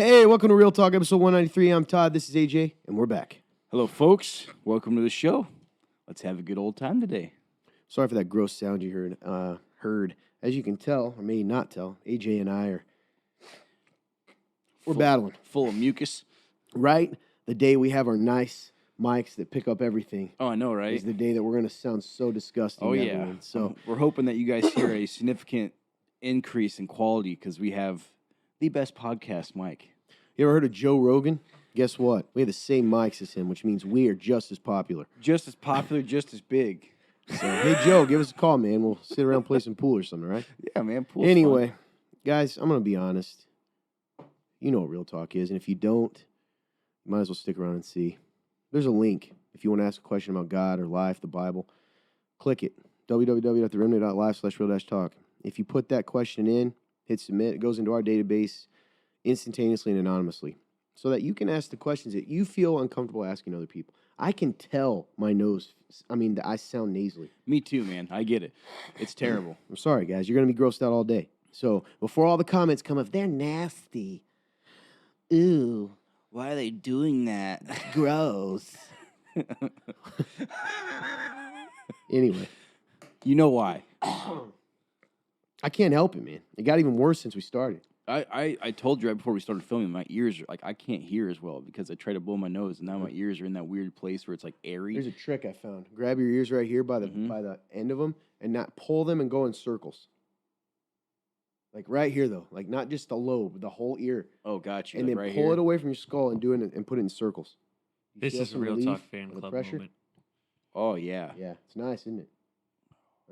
Hey, welcome to Real Talk, episode 193. I'm Todd. This is AJ, and we're back. Hello, folks. Welcome to the show. Let's have a good old time today. Sorry for that gross sound you heard. As you can tell, or may not tell, AJ and I we're battling. Full of mucus. Right? The day we have our nice mics that pick up everything. Oh, I know, right? Is the day that we're going to sound so disgusting. Oh, to yeah. everyone. So we're hoping that you guys hear a significant increase in quality because we have the best podcast mic. You ever heard of Joe Rogan? Guess what? We have the same mics as him, which means we are just as popular. Just as popular, just as big. So, hey, Joe, give us a call, man. We'll sit around, play some pool or something, right? Yeah, man. Pool's Anyway, fun. guys, I'm going to be honest. You know what Real Talk is, and if you don't, you might as well stick around and see. There's a link if you want to ask a question about God or life, the Bible. Click it, www.theremnant.life/real-talk. If you put that question in, hit submit, it goes into our database instantaneously and anonymously so that you can ask the questions that you feel uncomfortable asking other people. I can tell that I sound nasally. Me too, man. I get it. It's terrible. I'm sorry, guys. You're going to be grossed out all day. So before all the comments come up, they're nasty. Ew. Why are they doing that? Gross. Anyway. You know why. I can't help it, man. It got even worse since we started. I told you right before we started filming, my ears are I can't hear as well because I try to blow my nose, and now my ears are in that weird place where it's like airy. There's a trick I found. Grab your ears right here by the end of them and not pull them and go in circles. Like right here, though. Like not just the lobe, the whole ear. Oh, gotcha. And like then right pull here. it away from your skull and and put it in circles. You This feel is a some Real relief Talk fan on the club pressure? moment. Oh, yeah. Yeah, it's nice, isn't it?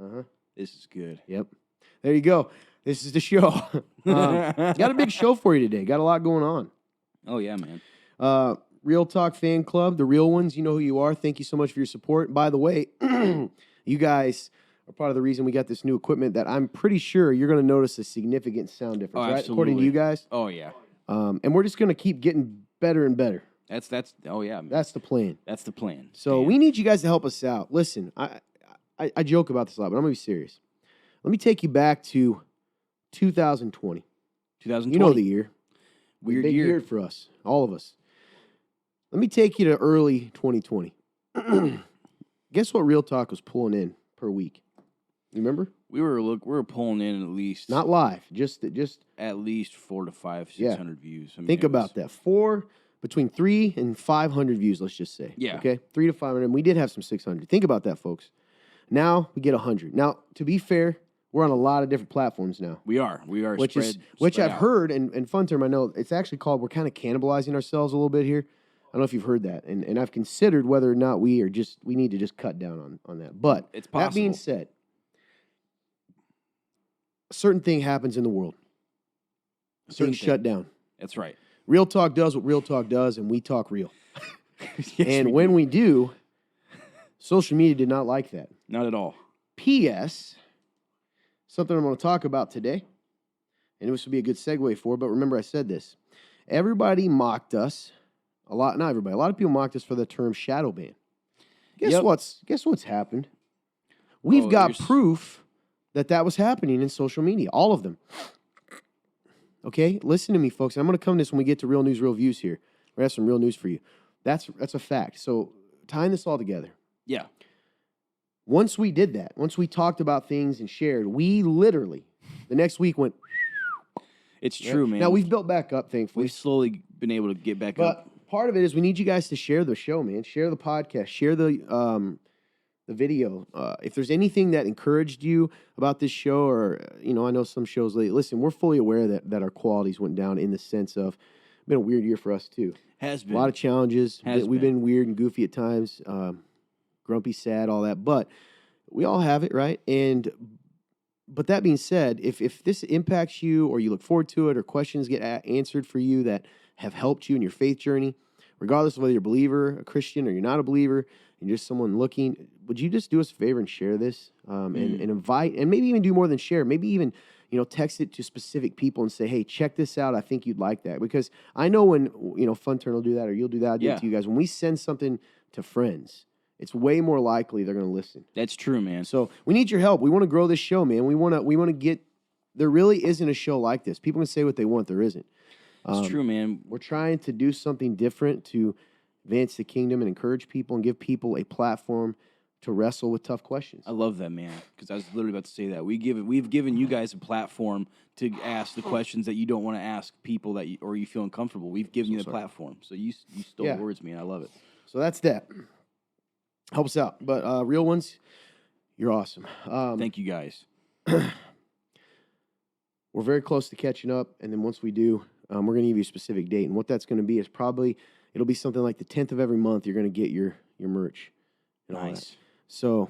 Uh-huh. This is good. Yep. There you go. This is the show. Got a big show for you today. Got a lot going on. Oh, yeah, man. Real Talk Fan Club, the real ones, you know who you are. Thank you so much for your support. By the way, you guys are part of the reason we got this new equipment that I'm pretty sure you're going to notice a significant sound difference, right? Absolutely. According to you guys. Oh, yeah. And we're just going to keep getting better and better. That's oh, yeah. Man. That's the plan. That's the plan. So Damn. we need you guys to help us out. Listen, I joke about this a lot, but I'm going to be serious. Let me take you back to 2020. 2020. You know the year. Weird Big year for us, all of us. Let me take you to early 2020. Guess what Real Talk was pulling in per week? You remember? We were pulling in at least Not live, just at least 400 to 500, Yeah. 600 views. I mean, think about that. Between 3 and 500 views, let's just say. Yeah. Okay, 3 to 500. And we did have some 600. Think about that, folks. Now we get 100. Now, to be fair, we're on a lot of different platforms now. We are Which spread I've out. heard, and fun term, I know it's actually called, we're kind of cannibalizing ourselves a little bit here. I don't know if you've heard that. And I've considered whether or not we need to just cut down on that. But It's that being possible. said, a certain thing happens in the world. Certain thing. shut down. That's right. Real Talk does what Real Talk does, and we talk real. Yes, And when we do, social media did not like that. Not at all. P.S. Something I'm going to talk about today, and this would be a good segue for, but remember I said this. Everybody mocked us, not everybody, a lot of people mocked us for the term shadow ban. Guess Yep. what's happened? We've Oh, got proof that was happening in social media, all of them. Okay, listen to me, folks. I'm going to come to this when we get to real news, real views here. We have some real news for you. That's a fact. So tying this all together. Yeah. Once we did that, once we talked about things and shared, we literally, the next week went. It's true, man. Now, we've built back up, thankfully. We've slowly been able to get back up. But part of it is we need you guys to share the show, man. Share the podcast. Share the video. If there's anything that encouraged you about this show, or, I know some shows lately. Listen, we're fully aware that our qualities went down in the sense of, it's been a weird year for us, too. Has been. A lot of challenges. We've been weird and goofy at times. Grumpy, sad, all that. But we all have it, right? But that being said, if this impacts you or you look forward to it or questions get answered for you that have helped you in your faith journey, regardless of whether you're a believer, a Christian, or you're not a believer, and you're just someone looking, would you just do us a favor and share this and invite, and maybe even do more than share, maybe even text it to specific people and say, hey, check this out. I think you'd like that. Because I know when, Fun Turn will do that or you'll do that, I'll do it to you guys. When we send something to friends, it's way more likely they're going to listen. That's true, man. So we need your help. We want to grow this show, man. We want to get, there really isn't a show like this. People can say what they want. There isn't. It's true, man. We're trying to do something different to advance the kingdom and encourage people and give people a platform to wrestle with tough questions. I love that, man, because I was literally about to say that. We've given you guys a platform to ask the questions that you don't want to ask people or you feel uncomfortable. We've given you the platform. So you stole words, man. I love it. So that's that. Help us out. But real ones, you're awesome. Thank you, guys. We're very close to catching up, and then once we do, we're going to give you a specific date. And what that's going to be is it'll be something like the 10th of every month. You're going to get your merch. And all that. So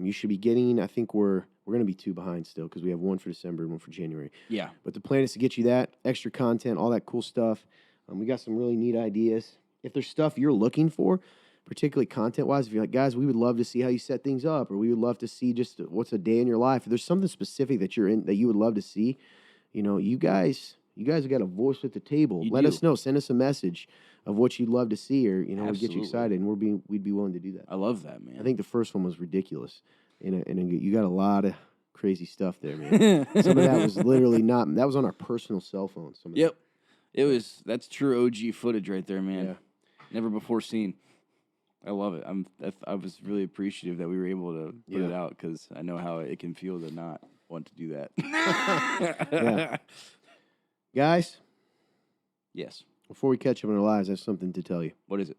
you should be getting. I think we're going to be 2 behind still because we have one for December and one for January. Yeah. But the plan is to get you that extra content, all that cool stuff. We got some really neat ideas. If there's stuff you're looking for, particularly content-wise, if you're like, guys, we would love to see how you set things up, or we would love to see just what's a day in your life. If there's something specific that you're in that you would love to see, you guys have got a voice at the table. Let us know. Send us a message of what you'd love to see, or we'd get you excited, and we'd be willing to do that. I love that, man. I think the first one was ridiculous, and you got a lot of crazy stuff there, man. Some of that was literally that was on our personal cell phones. Yep, that's true OG footage right there, man. Yeah. Never before seen. I love it. I was really appreciative that we were able to put it out because I know how it can feel to not want to do that. Yeah. Guys. Yes. Before we catch up in our lives, I have something to tell you. What is it?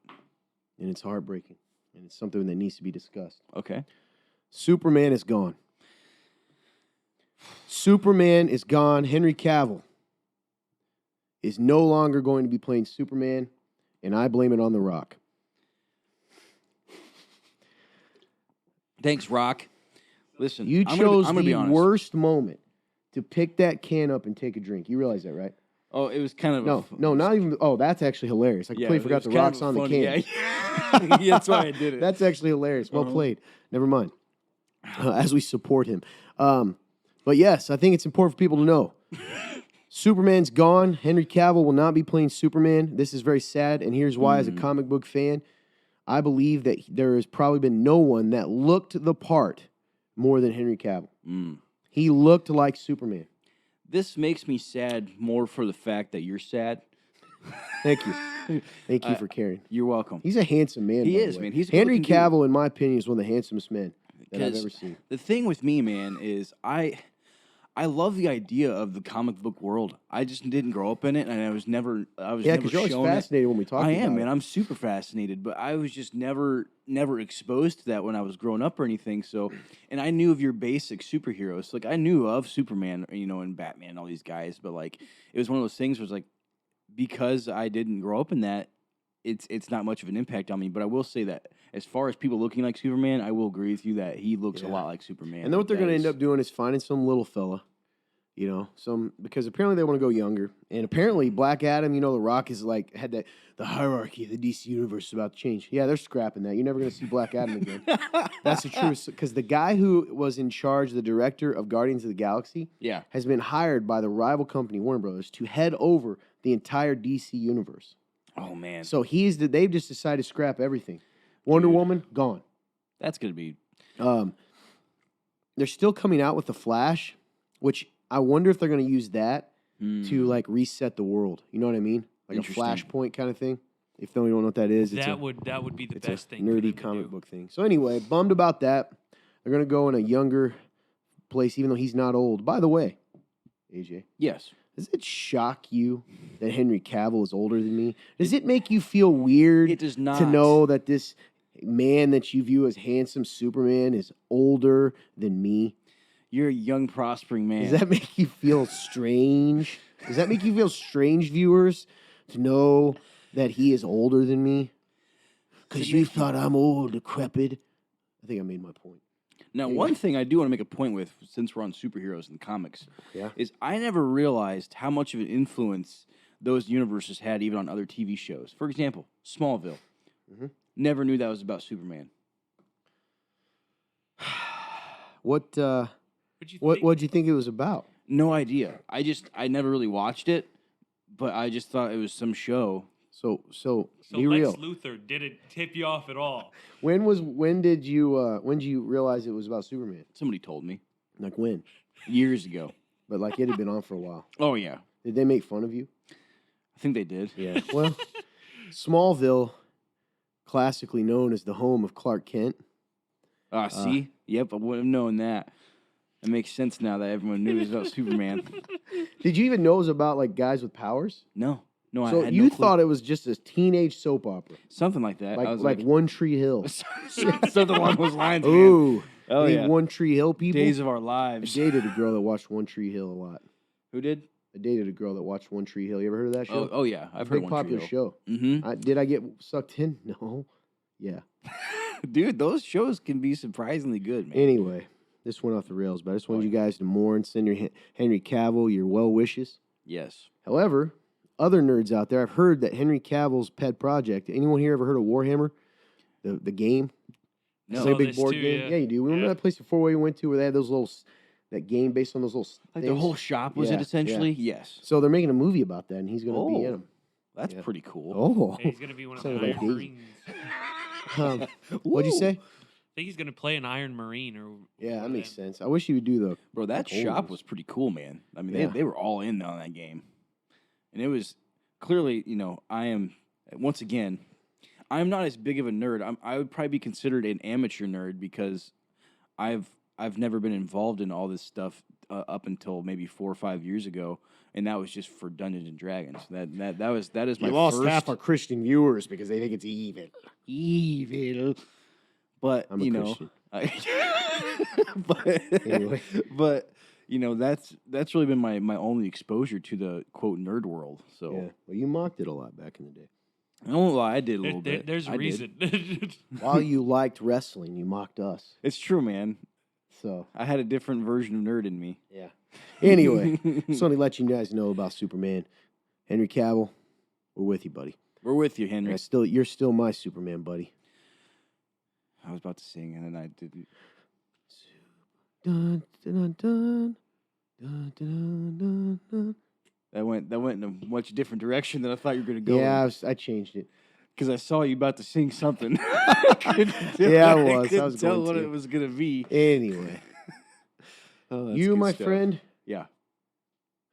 And it's heartbreaking. And it's something that needs to be discussed. Okay. Superman is gone. Superman is gone. Henry Cavill is no longer going to be playing Superman, and I blame it on The Rock. Thanks, Rock. Listen, you chose the worst moment to pick that can up and take a drink. You realize that, right? Oh, it was kind of not even. Oh, that's actually hilarious. I completely forgot the Rock's on the can. Yeah. That's why I did it. That's actually hilarious. Well played. Never mind. As we support him, but yes, I think it's important for people to know. Superman's gone. Henry Cavill will not be playing Superman. This is very sad, and here's why. As a comic book fan, I believe that there has probably been no one that looked the part more than Henry Cavill. He looked like Superman. This makes me sad more for the fact that you're sad. Thank you. Thank you for caring. You're welcome. He's a handsome man. He is, man. He's Henry Cavill, in my opinion, is one of the handsomest men that I've ever seen. The thing with me, man, is I love the idea of the comic book world. I just didn't grow up in it, and I was never because you're always fascinated when we talk about it. I am, man. I'm super fascinated, but I was just never exposed to that when I was growing up or anything. So, and I knew of your basic superheroes. Like, I knew of Superman, and Batman and all these guys, but, like, it was one of those things where it's like, because I didn't grow up in that, it's not much of an impact on me. But I will say that as far as people looking like Superman, I will agree with you that he looks a lot like Superman. And then what they're going to end up doing is finding some little fella, because apparently they want to go younger. And apparently Black Adam, The Rock is had the hierarchy of the DC universe is about to change. Yeah, they're scrapping that. You're never going to see Black Adam again. That's the truth. Because the guy who was in charge, the director of Guardians of the Galaxy, has been hired by the rival company, Warner Brothers, to head over the entire DC universe. Oh, man. So they've just decided to scrap everything. Wonder Woman, gone. That's going to be... They're still coming out with The Flash, which I wonder if they're going to use that to, reset the world. You know what I mean? Like a Flashpoint kind of thing. If you don't know what that is. That would be the best thing. Nerdy comic book thing. So anyway, bummed about that. They're going to go in a younger place, even though he's not old. By the way, AJ. Yes. Does it shock you that Henry Cavill is older than me? Does it make you feel weird It does not. to know that this man that you view as handsome Superman is older than me? You're a young, prospering man. Does that make you feel strange? Does that make you feel strange, viewers, to know that he is older than me? Because you thought I'm old, decrepit. I think I made my point. Now, one thing I do want to make a point with, since we're on superheroes and comics, is I never realized how much of an influence those universes had even on other TV shows. For example, Smallville. Never knew that was about Superman. What'd you think it was about? No idea. I never really watched it, but I just thought it was some show. So be Lex real. Luthor didn't tip you off at all. When did you realize it was about Superman? Somebody told me. Like when? Years ago. But it had been on for a while. Oh, yeah. Did they make fun of you? I think they did. Yeah. Well, Smallville, classically known as the home of Clark Kent. See? Yep, I wouldn't have known that. It makes sense now that everyone knew it was about Superman. Did you even know it was about like guys with powers? No, So I had you no clue. thought it was just a teenage soap opera, Something like that. I was like One Tree Hill. something along those lines, man. Ooh, Oh, any yeah. One Tree Hill people. Days of Our I Lives. dated a girl that watched One Tree Hill a lot. Who did? I dated a girl that watched One Tree Hill. You ever heard of that show? Oh yeah. I've heard Big One popular Tree show. Mm-hmm. Did I get sucked in? No. Yeah. Dude, those shows can be surprisingly good, man. Anyway, this went off the rails, but I just wanted you guys to mourn, send your Henry Cavill your well wishes. Yes. However, other nerds out there, I've heard that Henry Cavill's pet project. Anyone here ever heard of Warhammer, the game? No. It's like a big this board too, game. yeah. You do. Remember that place before we went to where they had those little that game based on those little Like things? the whole shop was Yeah, it essentially? Yes. So they're making a movie about that, and he's going to be in them. That's Yeah. pretty cool. Oh, Yeah, he's gonna be one of the Sounds Iron like Daisy. Marines. What'd you say? I think he's gonna play an Iron Marine or. Yeah, that makes whatever. sense. I wish you would do the. Bro, that Holy shop s- was pretty cool, man. I mean, Yeah. they were all in on that game. And it was clearly, I am, once again, I'm not as big of a nerd. I would probably be considered an amateur nerd because I've never been involved in all this stuff up until maybe 4 or 5 years ago, and that was just for Dungeons and Dragons. That is my first Christian viewers because they think it's evil. evil. But I'm a Christian. but Anyway. but that's really been my only exposure to the quote nerd world. So Yeah, well, you mocked it a lot back in the day. I don't lie, I did a little bit. There's I a did. reason. While you liked wrestling, you mocked us. It's true, man. So I had a different version of nerd in me. yeah. Anyway, just want to let you guys know about Superman. Henry Cavill, we're with you, buddy. We're with you, And Henry. you're still my Superman, buddy. I was about to sing and then I didn't. Dun, dun, dun, dun, dun, dun, dun. That went in a much different direction than I thought you were gonna go. Yeah, I changed it. Because I saw you about to sing something. I couldn't tell- Yeah, I was. I couldn't was tell going what to. it was gonna be. Anyway, Oh, that's you, good my stuff. friend, Yeah.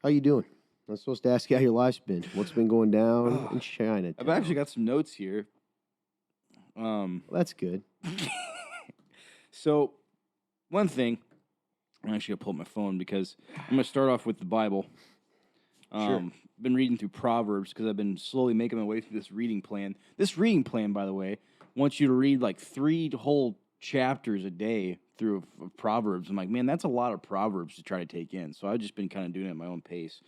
how you doing? I'm supposed to ask you how your life's been. What's been going down in China? I've actually got some notes here. That's good. So, one thing, I'm actually gonna pull up my phone because I'm gonna start off with the Bible. Sure. Been reading through Proverbs because I've been slowly making my way through this reading plan. This reading plan, by the way, wants you to read like 3 whole chapters a day through of Proverbs. I'm like, man, that's a lot of Proverbs to try to take in. So I've just been kind of doing it at my own pace.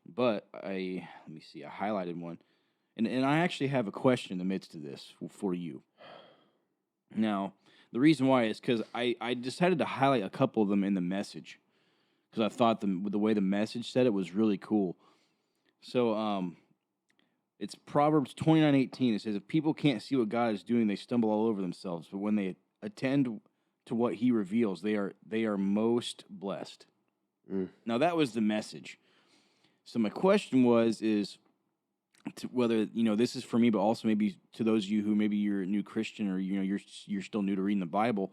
But let me see, I highlighted one. And I actually have a question in the midst of this for you. Now, the reason why is because I decided to highlight a couple of them in the message because I thought the way the message said it was really cool. So it's Proverbs 29:18. It says, if people can't see what God is doing, they stumble all over themselves. But when they attend to what he reveals, they are most blessed. Mm. Now, that was the message. So my question is to whether this is for me, but also maybe to those of you who maybe you're a new Christian or you're still new to reading the Bible.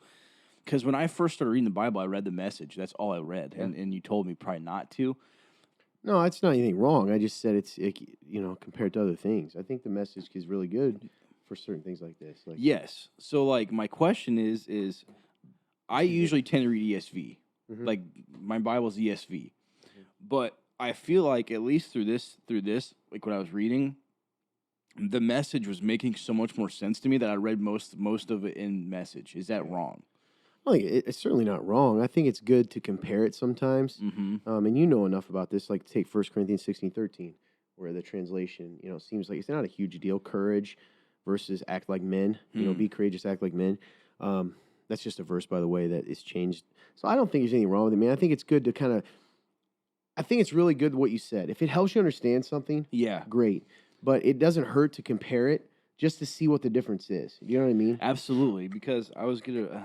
Because when I first started reading the Bible, I read the message. That's all I read, Yeah. and you told me probably not to. No, it's not anything wrong. I just said it's compared to other things. I think the message is really good for certain things like this. Like Yes. So like my question is I usually tend to read ESV. Mhm. Like my Bible's ESV. But I feel like at least through this, like when I was reading, the message was making so much more sense to me that I read most of it in message. Is that wrong? I think it's certainly not wrong. I think it's good to compare it sometimes. Mm-hmm. And you know enough about this, like take 1 Corinthians 16:13, where the translation, seems like it's not a huge deal. Courage versus act like men. Be courageous, act like men. That's just a verse, by the way, that is changed. So I don't think there's anything wrong with it, man. I think it's good to I think it's really good what you said. If it helps you understand something, Yeah. great. But it doesn't hurt to compare it just to see what the difference is. You know what I mean? Absolutely. Because I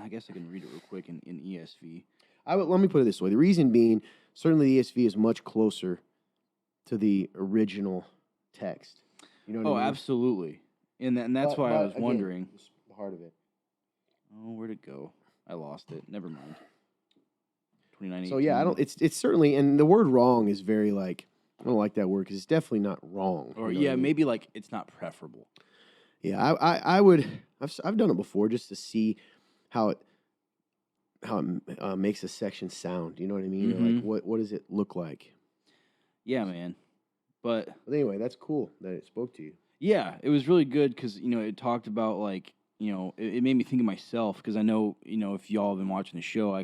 guess I can read it real quick in ESV. Let me put it this way. The reason being, certainly the ESV is much closer to the original text. You know what I mean? Absolutely. And that's why I was again, wondering. it's the heart of it. Oh, where'd it go? I lost it. Never mind. 29:18. So yeah, it's certainly, and the word wrong is very like I don't like that word because it's definitely not wrong. Or you know what I mean? maybe like it's not preferable. Yeah, I would. I've done it before just to see how it makes a section sound. You know what I mean? Or like Mhm. what does it look like? Yeah, man. But But anyway, that's cool that it spoke to you. yeah, it was really good because it talked about like it made me think of myself because I know if y'all have been watching the show, I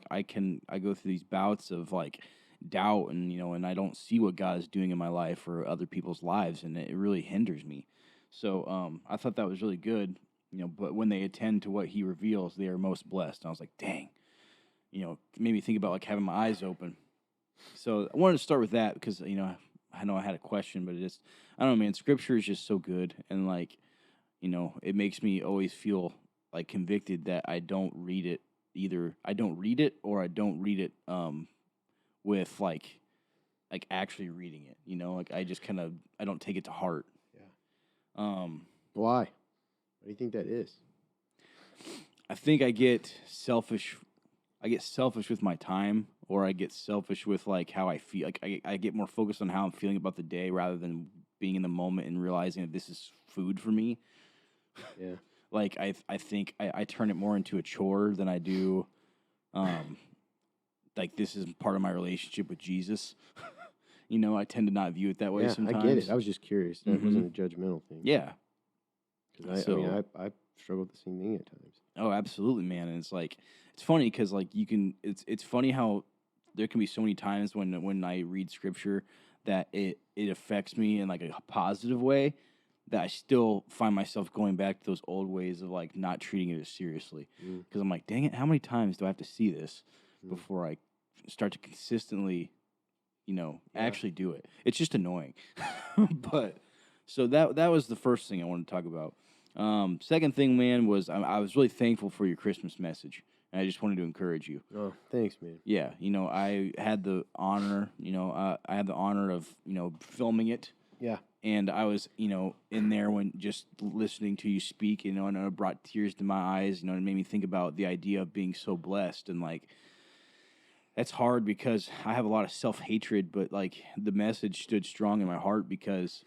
go through these bouts of like doubt and I don't see what God is doing in my life or other people's lives, and it really hinders me. So I thought that was really good. But when they attend to what He reveals, they are most blessed. And I was like, dang, it made me think about like having my eyes open. So I wanted to start with that because I know I had a question, but I don't know, man. Scripture is just so good, and like it makes me always feel like convicted that I don't read it either. I don't read it, or I don't read it with like actually reading it. Like I just I don't take it to heart. Yeah. Um, Why? What do you think that is? I think I get selfish. I get selfish with my time, or I get selfish with like how I feel. Like I get more focused on how I'm feeling about the day rather than being in the moment and realizing that this is food for me. Yeah. Like I think I turn it more into a chore than I do. Like this is part of my relationship with Jesus. I tend to not view it that way Yeah, sometimes. I get it. I was just curious. That Mhm. wasn't a judgmental thing. Yeah. Because I struggle with the same thing at times. Oh, absolutely, man. And it's like it's funny because like it's funny how there can be so many times when I read scripture that it affects me in like a positive way that I still find myself going back to those old ways of like not treating it as seriously Mm. because I'm like, dang it, how many times do I have to see this Mm. before I start to consistently, Yeah. actually do it? It's just annoying. But so that was the first thing I wanted to talk about. Second thing, man, was I was really thankful for your Christmas message, and I just wanted to encourage you. Oh, thanks, man. Yeah, I had the honor, of filming it, Yeah. and I was, in there when just listening to you speak, and it brought tears to my eyes, and it made me think about the idea of being so blessed, and like that's hard because I have a lot of self-hatred, but like the message stood strong in my heart because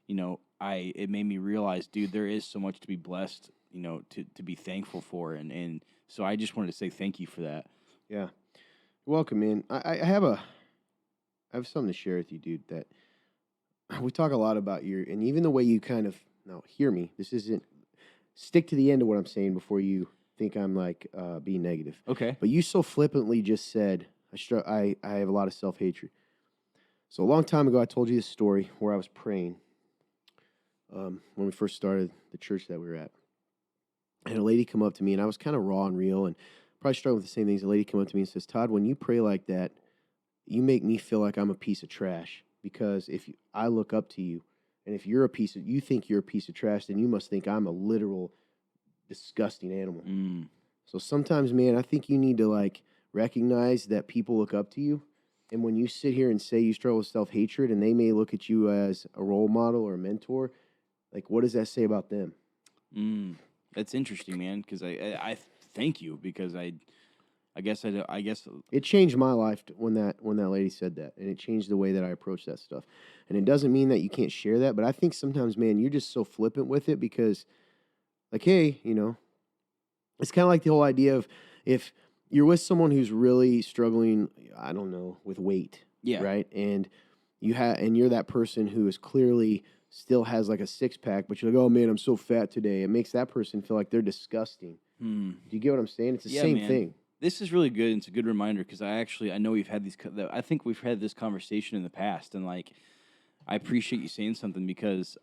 it made me realize, dude, there is so much to be blessed, to be thankful for, and so I just wanted to say thank you for that. Yeah. You're welcome, man. I have something to share with you, dude. That we talk a lot about and even the way you kind of now hear me. This isn't stick to the end of what I'm saying before you think I'm like being negative. Okay. But you so flippantly just said I have a lot of self hatred. So a long time ago, I told you this story where I was praying when we first started the church that we were at. And a lady come up to me, and I was kind of raw and real, and probably struggling with the same things. A lady come up to me and says, "Todd, when you pray like that, you make me feel like I'm a piece of trash because I look up to you, and if you think you're a piece of trash, then you must think I'm a literal disgusting animal." Mm. So sometimes, man, I think you need to like recognize that people look up to you. And when you sit here and say you struggle with self hatred and they may look at you as a role model or a mentor, like what does that say about them? Mm. That's interesting, man. Because I thank you because I guess It changed my life when that lady said that, and it changed the way that I approach that stuff. And it doesn't mean that you can't share that, but I think sometimes, man, you're just so flippant with it because, like, hey, it's kind of like the whole idea of if you're with someone who's really struggling, I don't know, with weight, Yeah. right? And you're that person who is clearly still has like a six pack, but you're like, oh man, I'm so fat today. It makes that person feel like they're disgusting. Hmm. Do you get what I'm saying? It's the Yeah, same man. thing. This is really good. And it's a good reminder because I know we've had I think we've had this conversation in the past, and like I appreciate you saying something because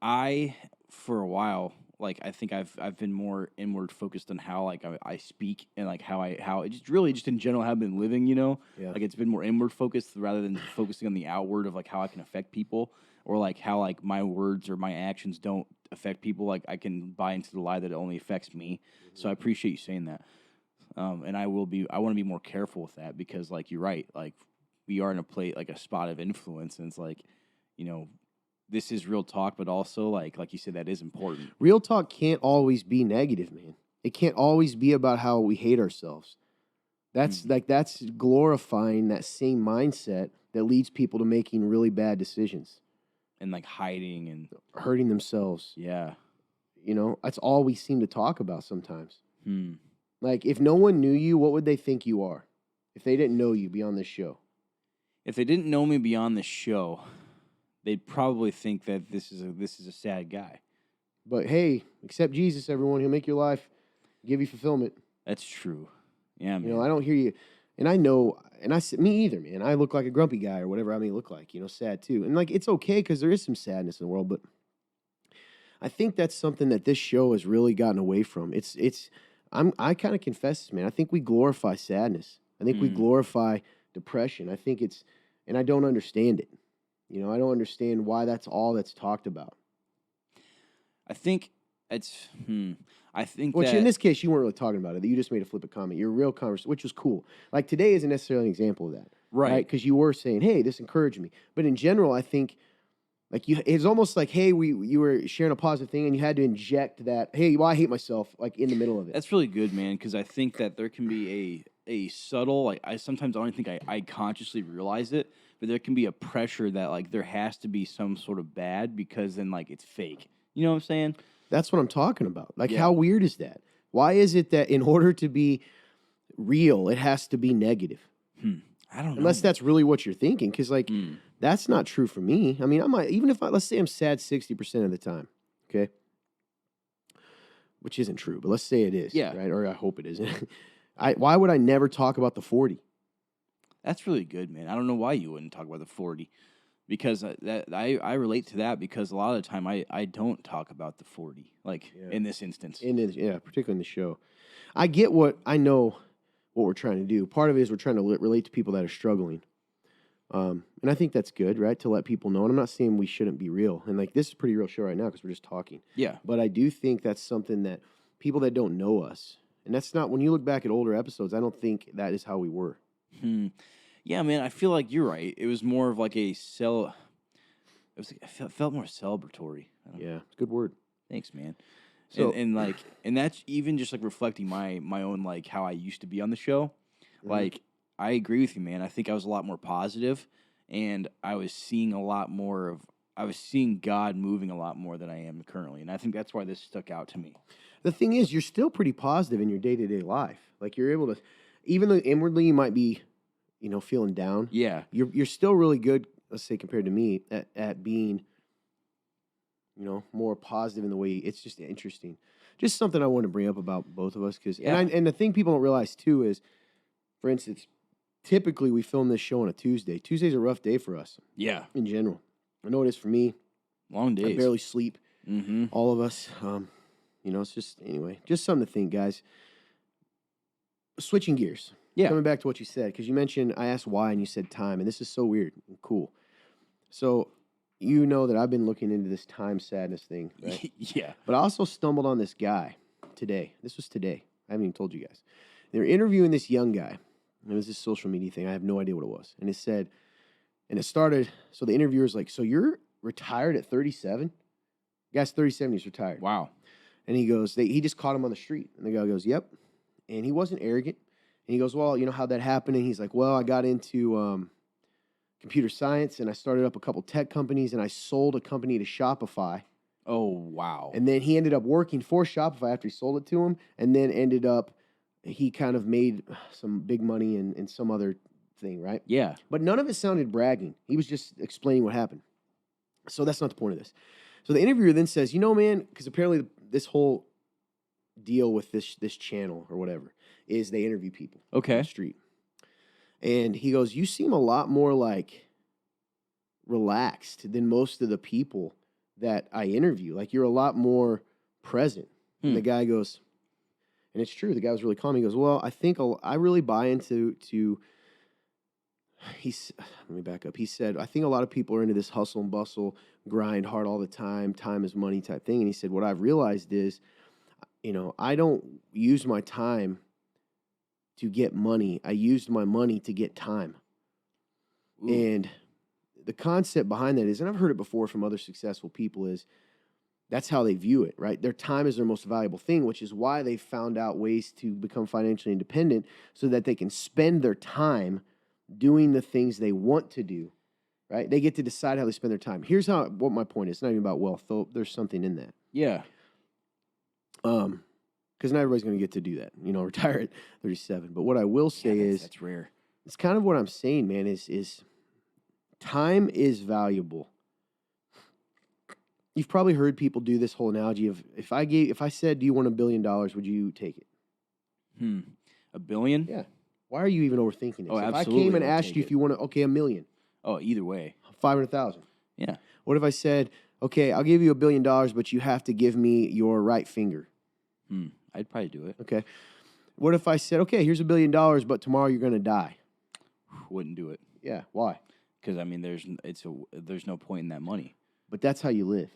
I for a while like I think I've been more inward focused on how like I speak and like how it just really just in general have been living, Yeah. like it's been more inward focused rather than focusing on the outward of like how I can affect people or like how like my words or my actions don't affect people. Like I can buy into the lie that it only affects me. So I appreciate you saying that. And I want to be more careful with that because like you're right, like we are in a spot of influence, and it's like, this is real talk, but also like you said, that is important. Real talk can't always be negative, man. It can't always be about how we hate ourselves. That's glorifying that same mindset that leads people to making really bad decisions, And like hiding and hurting themselves. yeah. You know, that's all we seem to talk about sometimes. Hmm. Like, if no one knew you, what would they think you are? If they didn't know you beyond this show? If they didn't know me beyond the show, they'd probably think that this is a sad guy. But hey, accept Jesus, everyone. He'll make your life, give you fulfillment. That's true. Yeah, man. You know, I don't hear you. And I know, me either, man. I look like a grumpy guy or whatever I may look like, you know, sad too. And like, it's okay because there is some sadness in the world, but I think that's something that this show has really gotten away from. I kind of confess this, man. I think we glorify sadness. I think we glorify depression. I think and I don't understand it. You know, I don't understand why that's all that's talked about. I think it's. I think Which that in this case, you weren't really talking about it. You just made a flippant comment. Your real conversation, which was cool. Like today isn't necessarily an example of that, right. Because you were saying, "Hey, this encouraged me." But in general, I think, like it's almost like, "Hey, you were sharing a positive thing, and you had to inject that." Hey, well, I hate myself, like in the middle of it. That's really good, man. Because I think that there can be a subtle, like I don't think I consciously realize it, but there can be a pressure that like there has to be some sort of bad because then like it's fake. You know what I'm saying? That's what I'm talking about. Like, Yeah. how weird is that? Why is it that in order to be real, it has to be negative? I don't know. Unless that's really what you're thinking, because like that's not true for me. I mean, I might even if let's say I'm sad 60% of the time, okay, which isn't true, but let's say it is, Yeah. right? Or I hope it isn't. Why would I never talk about the 40? That's really good, man. I don't know why you wouldn't talk about the 40. Because I relate to that because a lot of the time I don't talk about the 40, like in this instance. Particularly in the show. I get I know what we're trying to do. Part of it is we're trying to relate to people that are struggling. And I think that's good, right? To let people know. And I'm not saying we shouldn't be real. And like this is a pretty real show right now because we're just talking. Yeah. But I do think that's something that people that don't know us, and that's not, when you look back at older episodes, I don't think that is how we were. Yeah, man, I feel like you're right. It was more of like it felt more celebratory. Yeah, it's a good word. Thanks, man. So- and that's even just like reflecting my own like how I used to be on the show. Like I agree with you, man. I think I was a lot more positive, and I was seeing God moving a lot more than I am currently, and I think that's why this stuck out to me. The thing is, you're still pretty positive in your day-to-day life. Like you're able to, even though inwardly you might be, you know, feeling down. Yeah, You're still really good, let's say, compared to me, at being, you know, more positive in the way. It's just interesting. Just something I want to bring up about both of us, because and the thing people don't realize too is, for instance, typically we film this show on a Tuesday. Tuesday's a rough day for us. Yeah, in general. I know it is for me. long days. I barely sleep. Mm-hmm. All of us. You know, it's just just something to think, guys. Switching gears. Yeah. Coming back to what you said, because you mentioned, I asked why, and you said time, and this is so weird and cool. So, you know that I've been looking into this time sadness thing, right? Yeah. But I also stumbled on this guy today. This was today. I haven't even told you guys. They were interviewing this young guy. It was this social media thing. I have no idea what it was. And it said, and it started, so the interviewer's like, so you're retired at 37? The guy's 37, he's retired. Wow. And he goes, he just caught him on the street. And the guy goes, yep. And he wasn't arrogant. And he goes, well, you know how'd that happen? And he's like, well, I got into computer science, and I started up a couple tech companies, and I sold a company to Shopify. Oh, wow. And then he ended up working for Shopify after he sold it to him, and then he kind of made some big money in some other thing, right? Yeah. But none of it sounded bragging. He was just explaining what happened. So that's not the point of this. So the interviewer then says, you know, man, because apparently this whole deal with this channel or whatever is they interview people on the street. And he goes, you seem a lot more like relaxed than most of the people that I interview. Like you're a lot more present. And the guy goes, and it's true, the guy was really calm. He goes, well, I think I really buy into let me back up. He said, I think a lot of people are into this hustle and bustle, grind hard all the time is money type thing. And he said, what I've realized is, you know, I don't use my time to get money. I used my money to get time. Ooh. And the concept behind that is, and I've heard it before from other successful people, is That's how they view it, right? Their time is their most valuable thing, which is why they found out ways to become financially independent so that they can spend their time doing the things they want to do, right? They get to decide how they spend their time. Here's what my point is. It's not even about wealth, though there's something in that. Yeah. Because not everybody's going to get to do that, retire at 37. But what I will say is that's rare. it's kind of what I'm saying, man, is time is valuable. You've probably heard people do this whole analogy of if I said, do you want $1 billion, would you take it? $1 billion? Yeah. Why are you even overthinking this? Oh, If I absolutely, came and I'll asked take you it. if you want to, okay, $1 million, Oh, either way. 500,000. Yeah. What if I said, okay, I'll give you $1 billion, but you have to give me your right finger? I'd probably do it. Okay. What if I said, okay, here's $1 billion, but tomorrow you're going to die? Wouldn't do it. Yeah. Why? Because, I mean, there's no point in that money. But that's how you live.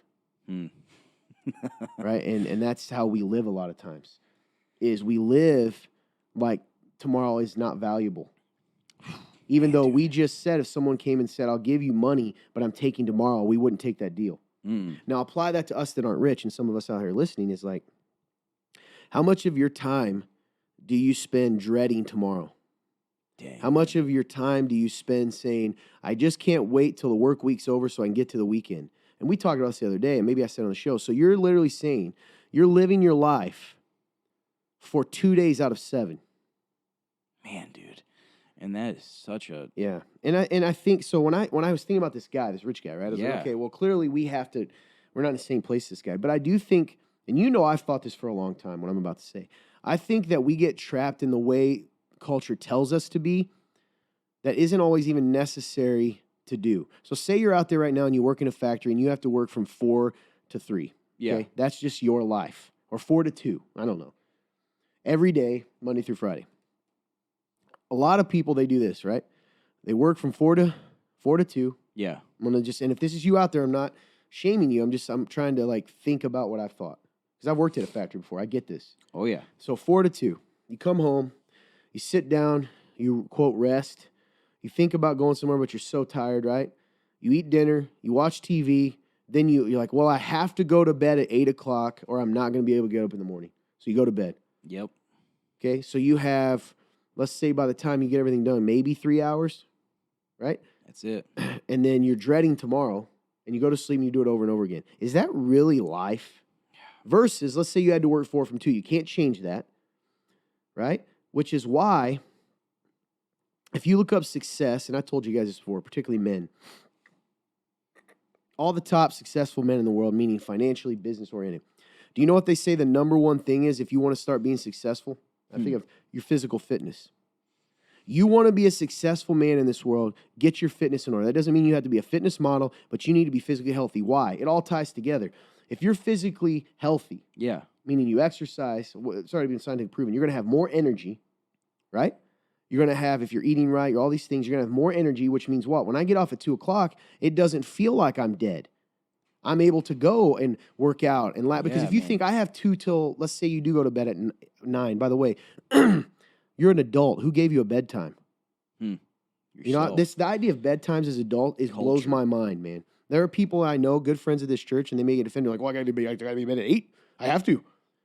Right? And that's how we live a lot of times, is we live like tomorrow is not valuable. Even though we just said if someone came and said, I'll give you money, but I'm taking tomorrow, we wouldn't take that deal. Now, apply that to us that aren't rich, and some of us out here listening is like, how much of your time do you spend dreading tomorrow? Dang. How much of your time do you spend saying, I just can't wait till the work week's over so I can get to the weekend? And we talked about this the other day, and maybe I said on the show. So you're literally saying you're living your life for 2 days out of 7. Man, dude. And that is such a... Yeah. And I think, so when I was thinking about this guy, this rich guy, right? I was like, Yeah. okay, well, clearly we're not in the same place as this guy. But I do think, and I've thought this for a long time, what I'm about to say. I think that we get trapped in the way culture tells us to be that isn't always even necessary to do. So say you're out there right now and you work in a factory and you have to work from 4 to 3. Yeah. Okay? That's just your life. Or 4 to 2. I don't know. Every day, Monday through Friday. A lot of people, they do this, right? They work from 4 to 2. Yeah. I'm going to and if this is you out there, I'm not shaming you. I'm trying to like think about what I've thought. Because I've worked at a factory before. I get this. Oh, yeah. So 4 to 2. You come home, you sit down, you quote rest. You think about going somewhere, but you're so tired, right? You eat dinner, you watch TV, then you're like, well, I have to go to bed at 8 o'clock or I'm not going to be able to get up in the morning. So you go to bed. Yep. Okay, so you have, let's say by the time you get everything done, maybe 3 hours, right? That's it. And then you're dreading tomorrow and you go to sleep and you do it over and over again. Is that really life? Versus, let's say you had to work 4 from 2. You can't change that, right? Which is why, if you look up success, and I told you guys this before, particularly men, all the top successful men in the world, meaning financially, business-oriented, do you know what they say the number one thing is if you want to start being successful? I think of your physical fitness. You want to be a successful man in this world, get your fitness in order. That doesn't mean you have to be a fitness model, but you need to be physically healthy. Why? It all ties together. If you're physically healthy, Yeah. meaning you exercise, it's already been scientifically proven, you're going to have more energy, right? You're going to have, if you're eating right, you're all these things, you're going to have more energy, which means what? When I get off at 2 o'clock, it doesn't feel like I'm dead. I'm able to go and work out and laugh. Because Yeah, if you man. think I have 2 till, let's say you do go to bed at 9. By the way, you're an adult. Who gave you a bedtime? You know, Yourself. the idea of bedtimes as adult blows Culture. my mind, man. There are people I know, good friends of this church, and they may get offended, like, well, I gotta be in bed at 8. I have to.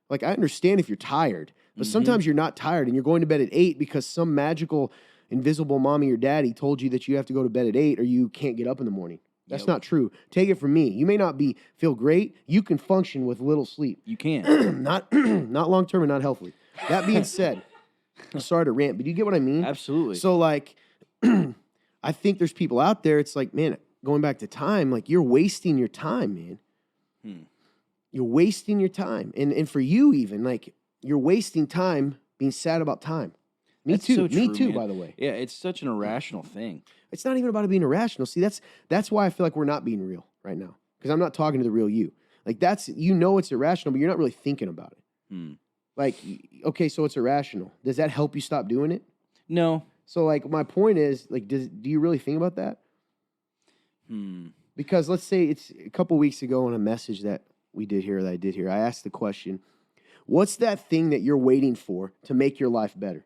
Like, I understand if you're tired, but sometimes you're not tired and you're going to bed at 8 because some magical, invisible mommy or daddy told you that you have to go to bed at 8 or you can't get up in the morning. That's Yep. not true. Take it from me. You may not feel great. You can function with little sleep. You can't. Not long term and not healthily. That being said, I'm sorry to rant, but you get what I mean? Absolutely. So, like, I think there's people out there, it's like, man, going back to time, like, you're wasting your time, man. You're wasting your time. And for you even, like, you're wasting time being sad about time. Me That's too. so Me true, too, man. by the way. Yeah, it's such an irrational thing. It's not even about it being irrational. See, that's why I feel like we're not being real right now. Because I'm not talking to the real you. Like, it's irrational, but you're not really thinking about it. Like, okay, so it's irrational. Does that help you stop doing it? No. So, like, my point is, like, do you really think about that? Because let's say it's a couple weeks ago on a message that I did here, I asked the question, what's that thing that you're waiting for to make your life better?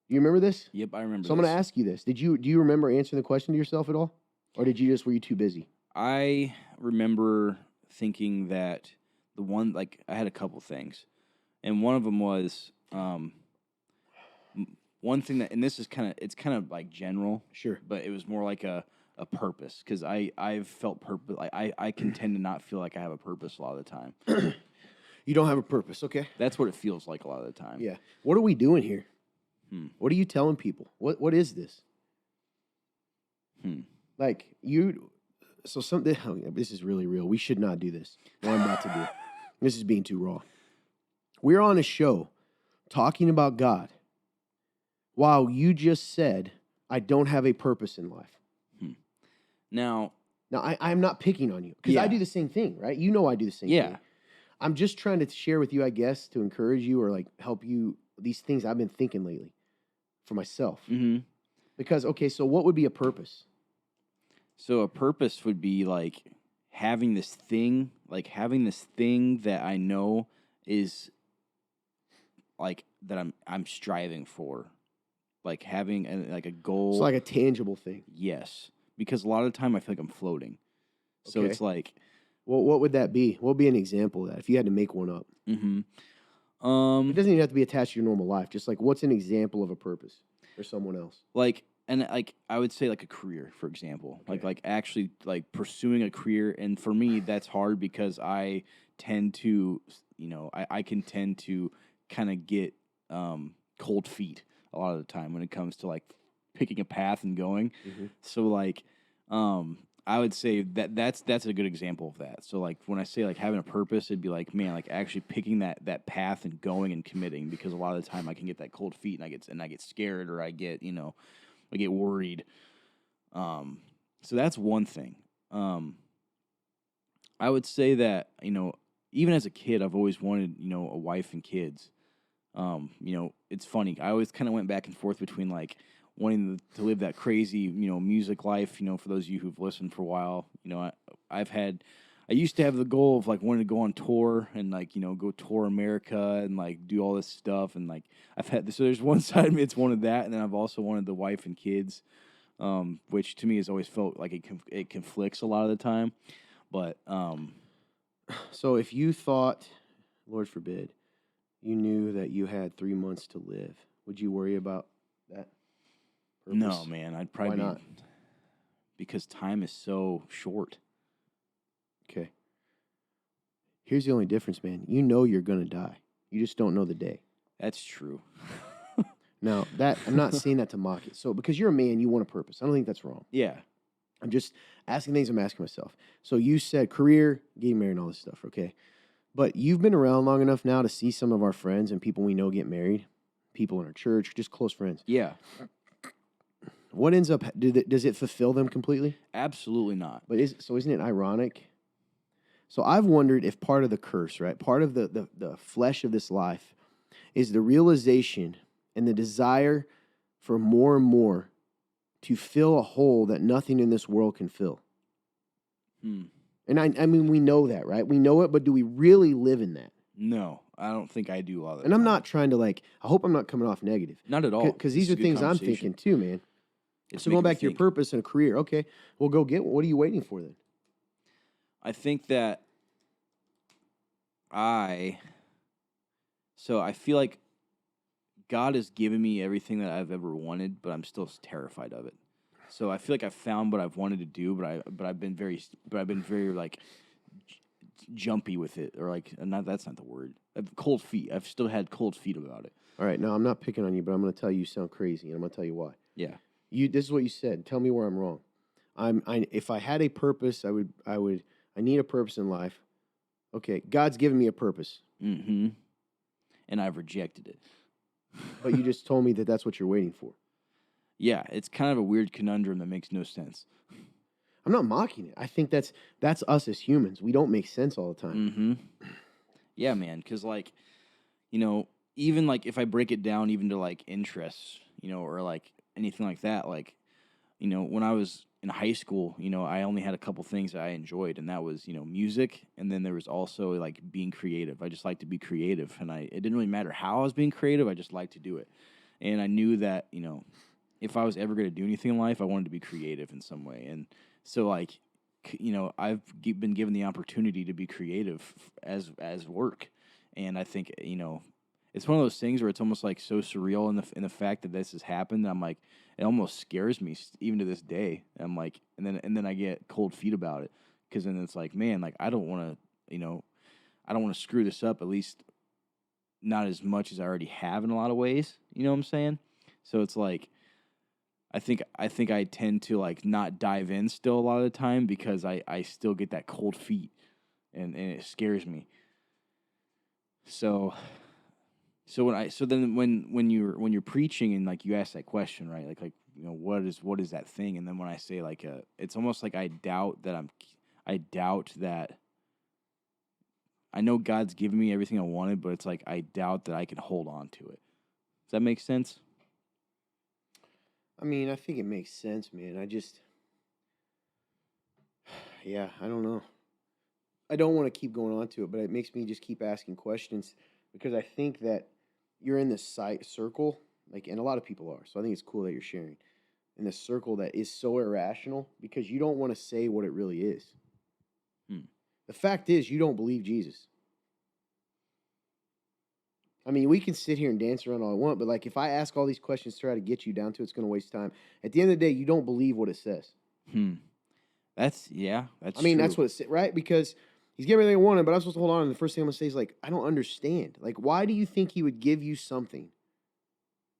You remember this? Yep, I remember So I'm going this. to ask you this. Do you remember answering the question to yourself at all? Or were you too busy? I remember thinking that the one, like, I had a couple things, and one of them was one thing that, and this is it's kind of like general, Sure. but it was more like a purpose, because I've felt purpose. Like I can tend to not feel like I have a purpose a lot of the time. You don't have a purpose, okay? That's what it feels like a lot of the time. Yeah. What are we doing here? Hmm. What are you telling people? What is this? Like you, so something. Oh, yeah, this is really real. We should not do this. What I'm about to do. This is being too raw. We're on a show talking about God, while you just said, "I don't have a purpose in life." Now, I'm not picking on you because I Yeah. do the same thing, right? You know I do the same Yeah. thing. I'm just trying to share with you, I guess, to encourage you or like help you these things I've been thinking lately for myself. mm-hmm. Because okay, so what would be a purpose? So a purpose would be like having this thing that I know is like that I'm striving for, like having like a goal. It's like a tangible thing. Yes, because a lot of the time I feel like I'm floating. So Okay. it's like, Well, what would that be? What would be an example of that if you had to make one up? It doesn't even have to be attached to your normal life. Just like what's an example of a purpose for someone else? like, and like I would say like a career, for example, like actually like pursuing a career. And for me, that's hard because I tend to, I can tend to kind of get cold feet a lot of the time when it comes to like picking a path and going. So like, I would say that's a good example of that. So like when I say like having a purpose, it'd be like, man, like actually picking that path and going and committing, because a lot of the time I can get that cold feet and I get scared, or I get worried. So that's one thing. I would say that, even as a kid, I've always wanted, a wife and kids. It's funny. I always kind of went back and forth between like wanting to live that crazy, music life. For those of you who've listened for a while, I used to have the goal of like wanting to go on tour and like, go tour America and like do all this stuff. And like so there's one side of me that's wanted that. And then I've also wanted the wife and kids, which to me has always felt like it conflicts a lot of the time. But, So if you thought, Lord forbid, you knew that you had 3 months to live, would you worry about that purpose? no, man, I'd probably Why not? Because time is so short. Okay. Here's the only difference, man. You know you're going to die. You just don't know the day. That's true. Now, I'm not saying that to mock it. So, because you're a man, you want a purpose. I don't think that's wrong. Yeah. I'm just asking things I'm asking myself. So, you said career, getting married, and all this stuff, okay? But you've been around long enough now to see some of our friends and people we know get married, people in our church, just close friends. Yeah. What ends up, does it fulfill them completely? Absolutely not. But isn't it ironic? So I've wondered if part of the curse, right, part of the flesh of this life is the realization and the desire for more and more to fill a hole that nothing in this world can fill. And I mean, we know that, right? We know it, but do we really live in that? No, I don't think I do a lot of that. And I'm not trying to I hope I'm not coming off negative. Not at all. Because these are things I'm thinking too, man. So going back to your purpose and a career, okay, well, go get one. What are you waiting for then? I think that I feel like God has given me everything that I've ever wanted, but I'm still terrified of it. So I feel like I've found what I've wanted to do, but I've been very like jumpy with it, or like that's not the word. I've cold feet. I've still had cold feet about it. All right, now I'm not picking on you, but I'm going to tell you sound crazy, and I'm going to tell you why. Yeah. This is what you said. Tell me where I'm wrong. If I had a purpose, I need a purpose in life. Okay, God's given me a purpose. Mm-hmm. And I've rejected it. But you just told me that that's what you're waiting for. Yeah, it's kind of a weird conundrum that makes no sense. I'm not mocking it. I think that's us as humans. We don't make sense all the time. Mm-hmm. Yeah, man, because like, even like if I break it down even to like interests, or like anything like that, like, when I was in high school, I only had a couple things that I enjoyed, and that was, music, and then there was also like being creative. I just like to be creative, and it didn't really matter how I was being creative. I just liked to do it, and I knew that if I was ever going to do anything in life, I wanted to be creative in some way, and so like I've been given the opportunity to be creative as work, and I think it's one of those things where it's almost like so surreal in the fact that this has happened. I'm like, it almost scares me even to this day. I'm like, and then I get cold feet about it because then it's like, man, like I don't want to, I don't want to screw this up. At least not as much as I already have in a lot of ways. You know what I'm saying? So it's like, I think I tend to like not dive in still a lot of the time because I still get that cold feet and it scares me. So then when you're preaching and like you ask that question, right? Like what is that thing? And then when I say like it's almost like I doubt that I know God's given me everything I wanted, but it's like I doubt that I can hold on to it. Does that make sense? I mean, I think it makes sense, man. Yeah, I don't know. I don't want to keep going on to it, but it makes me just keep asking questions because I think that you're in this circle, like, and a lot of people are. So I think it's cool that you're sharing in this circle that is so irrational because you don't want to say what it really is. The fact is, you don't believe Jesus. I mean, we can sit here and dance around all I want, but like if I ask all these questions to try to get you down to it, it's going to waste time. At the end of the day, you don't believe what it says. That's I mean, true. that's what it's right because he's giving everything I wanted, but I'm supposed to hold on. And the first thing I'm going to say is like, I don't understand. Like, why do you think he would give you something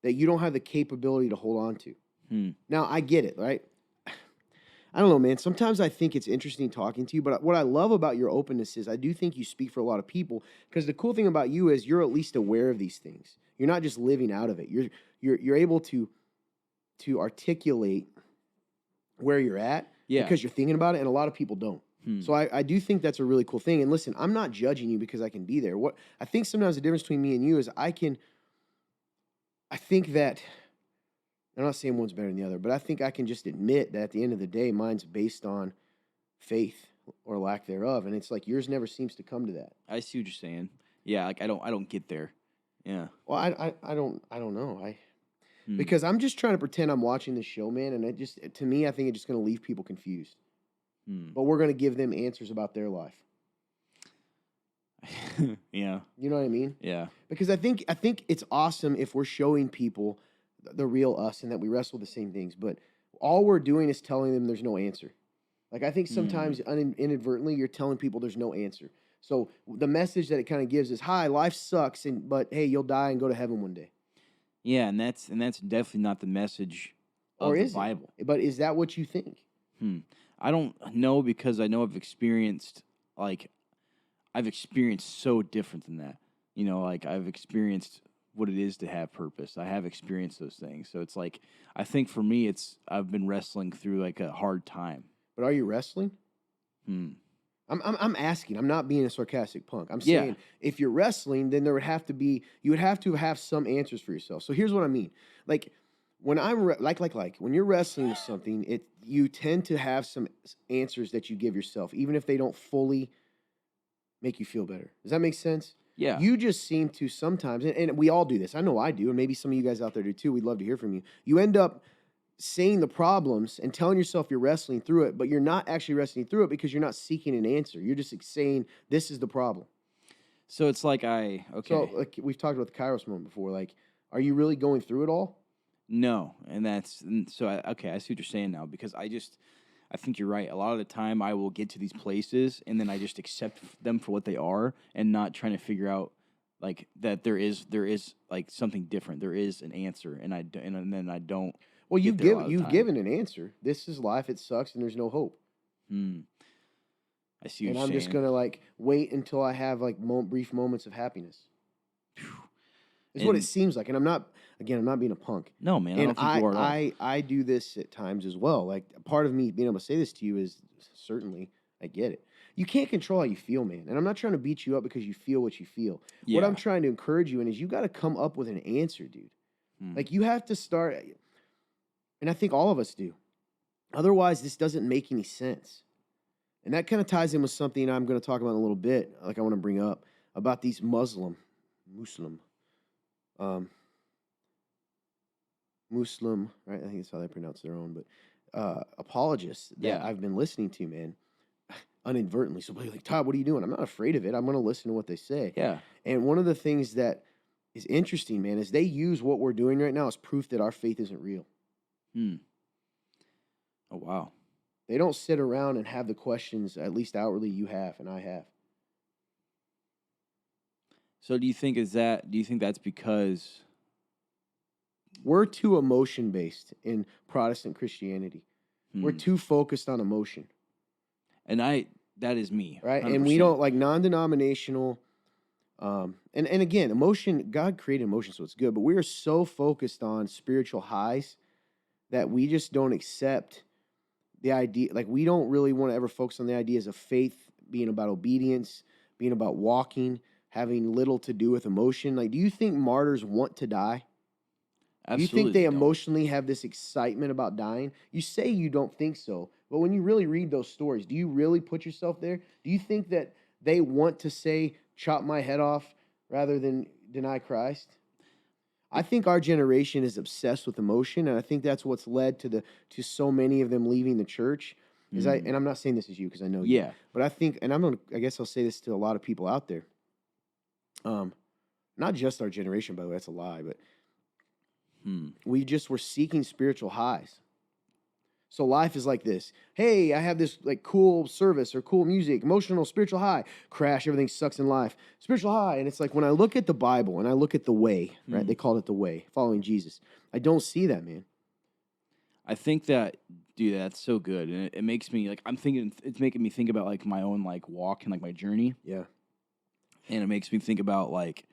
that you don't have the capability to hold on to? Now, I get it, right? I don't know, man. Sometimes I think it's interesting talking to you, but what I love about your openness is I do think you speak for a lot of people because the cool thing about you is you're at least aware of these things. You're not just living out of it. You're able to articulate where you're at because you're thinking about it, and a lot of people don't. So I do think that's a really cool thing. And listen, I'm not judging you because I can be there. What I think sometimes the difference between me and you is I think that I'm not saying one's better than the other, but I think I can just admit that at the end of the day, mine's based on faith or lack thereof, and it's like yours never seems to come to that. I see what you're saying. Yeah, like I don't get there. Yeah. Well, I don't know. Because I'm just trying to pretend I'm watching this show, man, and to me, I think it's just going to leave people confused. But we're going to give them answers about their life. Yeah. You know what I mean? Yeah. Because I think it's awesome if we're showing people the real us and that we wrestle with the same things, but all we're doing is telling them there's no answer. Like I think sometimes inadvertently you're telling people there's no answer. So the message that it kind of gives is, "Hi, life sucks, but hey, you'll die and go to heaven one day." Yeah, and that's definitely not the message of the Bible. But is that what you think? I don't know because I know I've experienced so different than that. Like I've experienced what it is to have purpose. I have experienced those things. So it's like I think for me I've been wrestling through like a hard time. But are you wrestling? I'm asking. I'm not being a sarcastic punk. I'm saying if you're wrestling, then you would have to have some answers for yourself. So here's what I mean. Like when I'm when you're wrestling with something, you tend to have some answers that you give yourself, even if they don't fully make you feel better. Does that make sense? Yeah. You just seem to sometimes, and we all do this. I know I do, and maybe some of you guys out there do too. We'd love to hear from you. You end up saying the problems and telling yourself you're wrestling through it, but you're not actually wrestling through it because you're not seeking an answer. You're just saying this is the problem. So it's like So like we've talked about the Kairos moment before. Like, are you really going through it all? No, and I see what you're saying now because I think you're right. A lot of the time I will get to these places and then I just accept them for what they are and not trying to figure out like that there is like something different. There is an answer and then I don't. Well, you've given an answer. This is life. It sucks and there's no hope. I see what you're saying. And I'm just going to like wait until I have like brief moments of happiness. It's what it seems like. And I'm not being a punk. No, man. I don't think you are at all. I do this at times as well. Like part of me being able to say this to you is certainly I get it. You can't control how you feel, man. And I'm not trying to beat you up because you feel what you feel. Yeah. What I'm trying to encourage you in is you got to come up with an answer, dude. Like you have to start, and I think all of us do. Otherwise, this doesn't make any sense. And that kind of ties in with something I'm going to talk about in a little bit, like I want to bring up, about these Muslim, right? I think that's how they pronounce their own, but apologists that I've been listening to, man. uninadvertently. So like, Todd, what are you doing? I'm not afraid of it. I'm going to listen to what they say. Yeah. And one of the things that is interesting, man, is they use what we're doing right now as proof that our faith isn't real. Hmm. Oh, wow. They don't sit around and have the questions, at least outwardly, you have and I have. So do you think that's because We're too emotion-based in Protestant Christianity. We're hmm, too focused on emotion, that is me, right? 100%. And we don't like non-denominational. And again, emotion, God created emotion, so it's good. But we are so focused on spiritual highs that we just don't accept the idea. Like we don't really want to ever focus on the ideas of faith being about obedience, being about walking, having little to do with emotion. Like, do you think martyrs want to die? Do you think Absolutely they don't. emotionally have this excitement about dying? You say you don't think so, but when you really read those stories, do you really put yourself there? Do you think that they want to say, chop my head off rather than deny Christ? I think our generation is obsessed with emotion, and I think that's what's led to so many of them leaving the church. And I'm not saying this is you because I know you, Yeah. but I think, and I guess I'll say this to a lot of people out there. Not just our generation, by the way, that's a lie, but we just were seeking spiritual highs. So life is like this. Hey, I have this like cool service or cool music, emotional, spiritual high. Crash, everything sucks in life. Spiritual high. And it's like when I look at the Bible and I look at the way, right? They called it the way, following Jesus. I don't see that, man. I think that, dude, that's so good, and it makes me like it's making me think about like my own like walk and like my journey, Yeah. and it makes me think about like,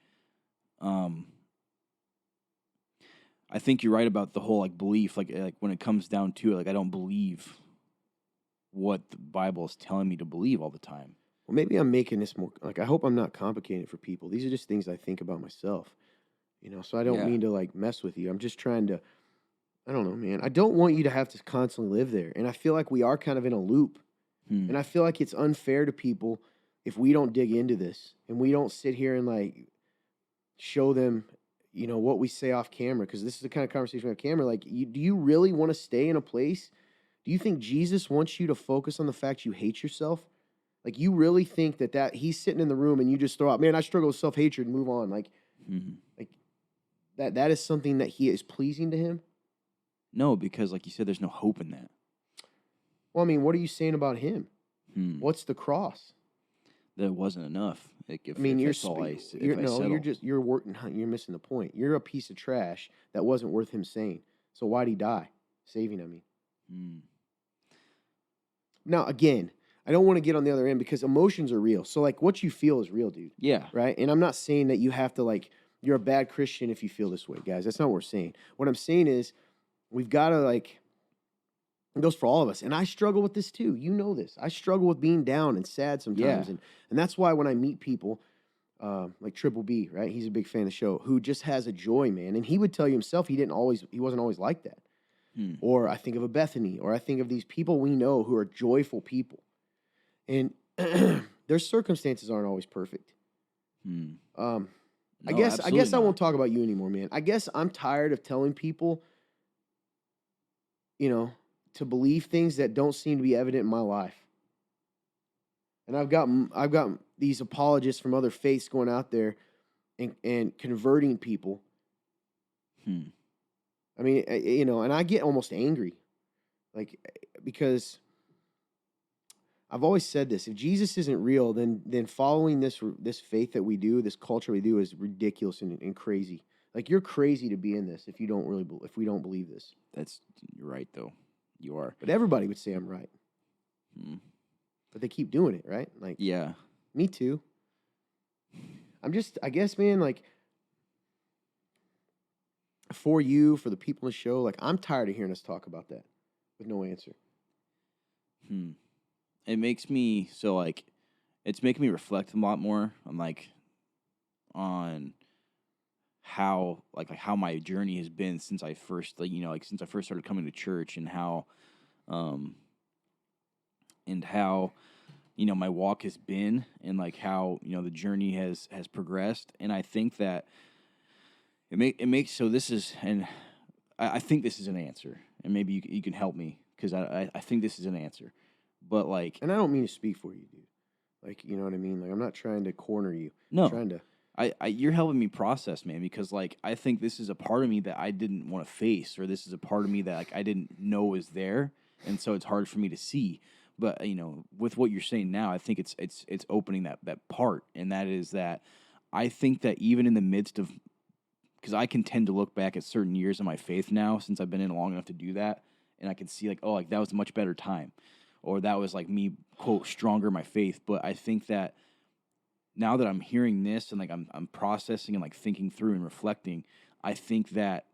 I think you're right about the whole like belief, like when it comes down to it, like I don't believe what the Bible is telling me to believe all the time. Well, maybe I'm making this more, like, I hope I'm not complicating it for people. These are just things I think about myself, so I don't Yeah. mean to like mess with you. I'm just trying to, I don't know, man. I don't want you to have to constantly live there. And I feel like we are kind of in a loop. And I feel like it's unfair to people if we don't dig into this and we don't sit here and like show them, what we say off camera. Because this is the kind of conversation we have camera. Like, do you really want to stay in a place? Do you think Jesus wants you to focus on the fact you hate yourself? Like, you really think that he's sitting in the room and you just throw out, man, I struggle with self-hatred and move on. Like that is something that he is pleasing to him? No, because like you said, there's no hope in that. Well, I mean, what are you saying about him? What's the cross? That wasn't enough. Like, if, I mean, if you're missing the point. You're a piece of trash that wasn't worth him saying. So why'd he die? Saving, I mean. Now, again, I don't want to get on the other end because emotions are real. So, like, what you feel is real, dude. Yeah. Right? And I'm not saying that you have to, like, you're a bad Christian if you feel this way, guys. That's not what we're saying. What I'm saying is we've got to, like, it goes for all of us. And I struggle with this too. You know this. I struggle with being down and sad sometimes. Yeah. And that's why when I meet people, like Triple B, right? He's a big fan of the show, who just has a joy, man. And he would tell you himself he wasn't always like that. Or I think of a Bethany, or I think of these people we know who are joyful people. And their circumstances aren't always perfect. I guess I won't talk about you anymore, man. I guess I'm tired of telling people, to believe things that don't seem to be evident in my life. And I've got these apologists from other faiths going out there and converting people. I mean, and I get almost angry, like, because I've always said this: if Jesus isn't real, then following this faith that we do, this culture we do, is ridiculous and crazy. Like, you're crazy to be in this if we don't believe this. You're right, though. You are. But everybody would say I'm right. But they keep doing it, right? Like, yeah. Me too. I guess, man, like, for you, for the people in the show, like, I'm tired of hearing us talk about that with no answer. It makes me, so, like, it's making me reflect a lot more on how, like how my journey has been since I first, since I first started coming to church, and how, my walk has been, and like how, the journey has progressed. And I think that it makes, so this is, and I think this is an answer, and maybe you can help me, because I think this is an answer. But like, And I don't mean to speak for you, dude. Like, you know what I mean? Like, I'm not trying to corner you. no, I'm trying to. you're helping me process, man, because like I think this is a part of me that I didn't want to face, or this is a part of me that like I didn't know was there, and so it's hard for me to see. But with what you're saying now, I think it's opening that part, and that is that I think that even in the midst of, because I can tend to look back at certain years of my faith now since I've been in long enough to do that, and I can see like, oh, like that was a much better time, or that was like me, quote, stronger in my faith. But I think that now that I'm hearing this and like I'm processing and like thinking through and reflecting, I think that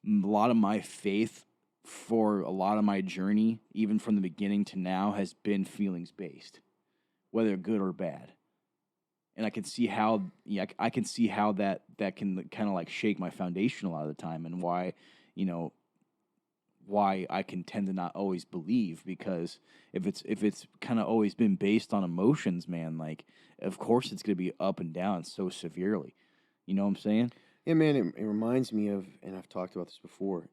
a lot of my faith for a lot of my journey, even from the beginning to now, has been feelings based, whether good or bad. And I can see how, I can see how that can kind of like shake my foundation a lot of the time, and why, you know, why I can tend to not always believe, because if it's kind of always been based on emotions, man, like of course it's gonna be up and down so severely. You know what I'm saying? Yeah, man, it reminds me of, and I've talked about this before,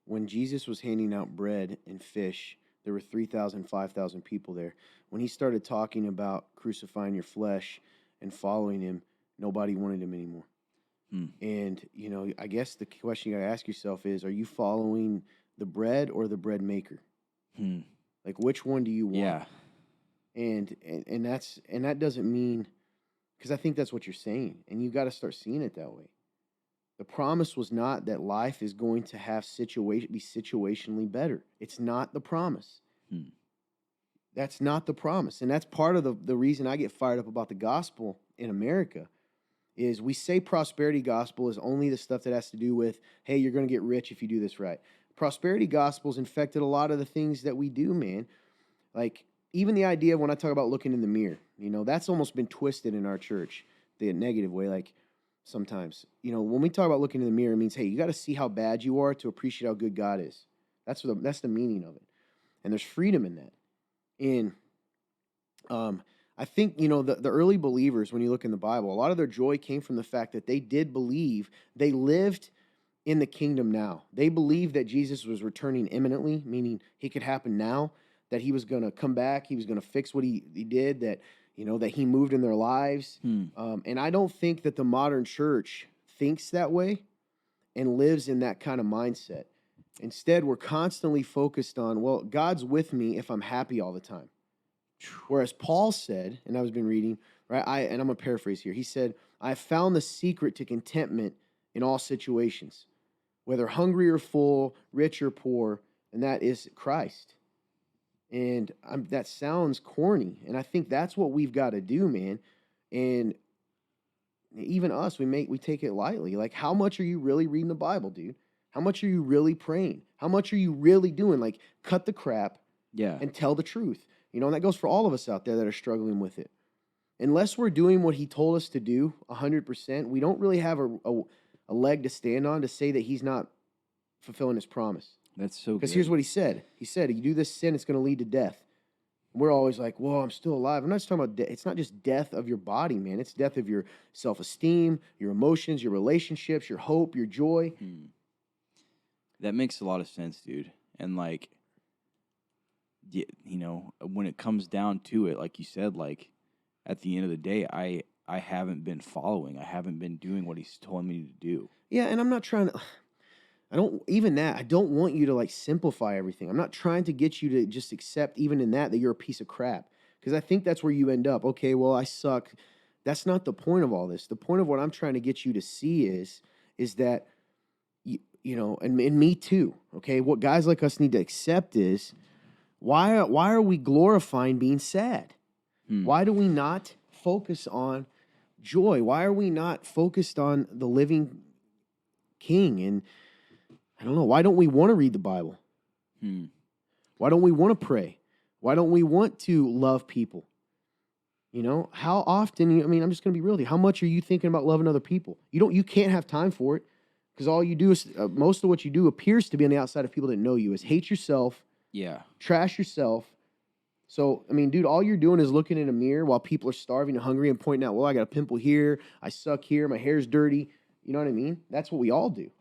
when Jesus was handing out bread and fish, there were 3,000, 5,000 people there. When he started talking about crucifying your flesh and following him, nobody wanted him anymore. And, I guess the question you got to ask yourself is, are you following the bread or the bread maker? Like, which one do you want? Yeah. And that doesn't mean, because I think that's what you're saying, and you got to start seeing it that way. The promise was not that life is going to have be situationally better. It's not the promise. That's not the promise. And that's part of the reason I get fired up about the gospel in America, is we say prosperity gospel is only the stuff that has to do with, hey, you're going to get rich if you do this right. Prosperity gospel's infected a lot of the things that we do, man. Like, even the idea of when I talk about looking in the mirror, that's almost been twisted in our church, the negative way. Like, sometimes, when we talk about looking in the mirror, it means, hey, you got to see how bad you are to appreciate how good God is. That's the meaning of it. And there's freedom in that. And I think, the early believers, when you look in the Bible, a lot of their joy came from the fact that they did believe they lived in the kingdom now. They believed that Jesus was returning imminently, meaning he could happen now, that he was going to come back, he was going to fix what he did, that, that he moved in their lives. And I don't think that the modern church thinks that way and lives in that kind of mindset. Instead, we're constantly focused on, well, God's with me if I'm happy all the time. Whereas Paul said, and I've been reading, right? And I'm going to paraphrase here. He said, I found the secret to contentment in all situations, whether hungry or full, rich or poor, and that is Christ. And that sounds corny, and I think that's what we've got to do, man. And even us, we take it lightly. Like, how much are you really reading the Bible, dude? How much are you really praying? How much are you really doing? Like, cut the crap and tell the truth. And that goes for all of us out there that are struggling with it. Unless we're doing what he told us to do 100%, we don't really have a leg to stand on to say that he's not fulfilling his promise. That's so good. Because here's what he said. He said, you do this sin, it's going to lead to death. We're always like, well, I'm still alive. I'm not just talking about death. It's not just death of your body, man. It's death of your self-esteem, your emotions, your relationships, your hope, your joy. That makes a lot of sense, dude. And like, when it comes down to it, like you said, like at the end of the day, I haven't been following. I haven't been doing what he's told me to do. Yeah, and I'm not trying to... I don't want you to like simplify everything. I'm not trying to get you to just accept even in that you're a piece of crap. Because I think that's where you end up. Okay, well, I suck. That's not the point of all this. The point of what I'm trying to get you to see is that, and me too, okay? What guys like us need to accept is, why are we glorifying being sad? Why do we not focus on joy? Why are we not focused on the living King? And I don't know. Why don't we want to read the Bible? Why don't we want to pray? Why don't we want to love people? How often, I'm just going to be real with you. How much are you thinking about loving other people? You can't have time for it, because all you do is, most of what you do appears to be on the outside of people that know you, is hate yourself, trash yourself. So, dude, all you're doing is looking in a mirror while people are starving and hungry and pointing out, well, I got a pimple here, I suck here, my hair's dirty. You know what I mean? That's what we all do.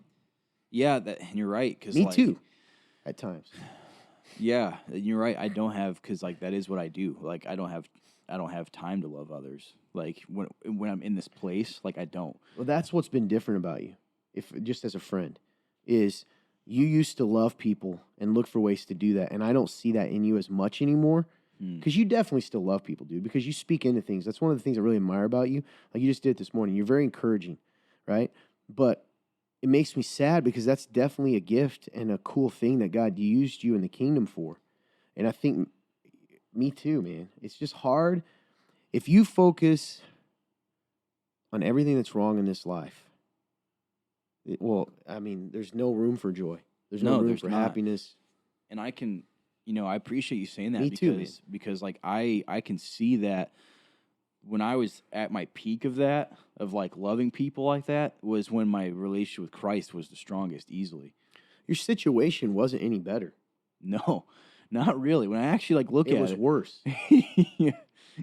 Yeah, and you're right. Me too, at times. Yeah, you're right. I don't have because like that is what I do. Like I don't have time to love others. Like when I'm in this place, like I don't. Well, that's what's been different about you, if just as a friend, is you used to love people and look for ways to do that, and I don't see that in you as much anymore. Hmm. Because you definitely still love people, dude. Because you speak into things. That's one of the things I really admire about you. Like you just did it this morning. You're very encouraging, right? But it makes me sad because that's definitely a gift and a cool thing that God used you in the kingdom for. And I think me too, man. It's just hard if you focus on everything that's wrong in this life. Well, I mean, there's no room for joy. There's no No, room there's for not. happiness. And I can, I appreciate you saying that Me too, man. because like I can see that when I was at my peak of that of like loving people like that was when my relationship with Christ was the strongest easily. Your situation wasn't any better. No, not really. When I actually like look It at was it, worse. so It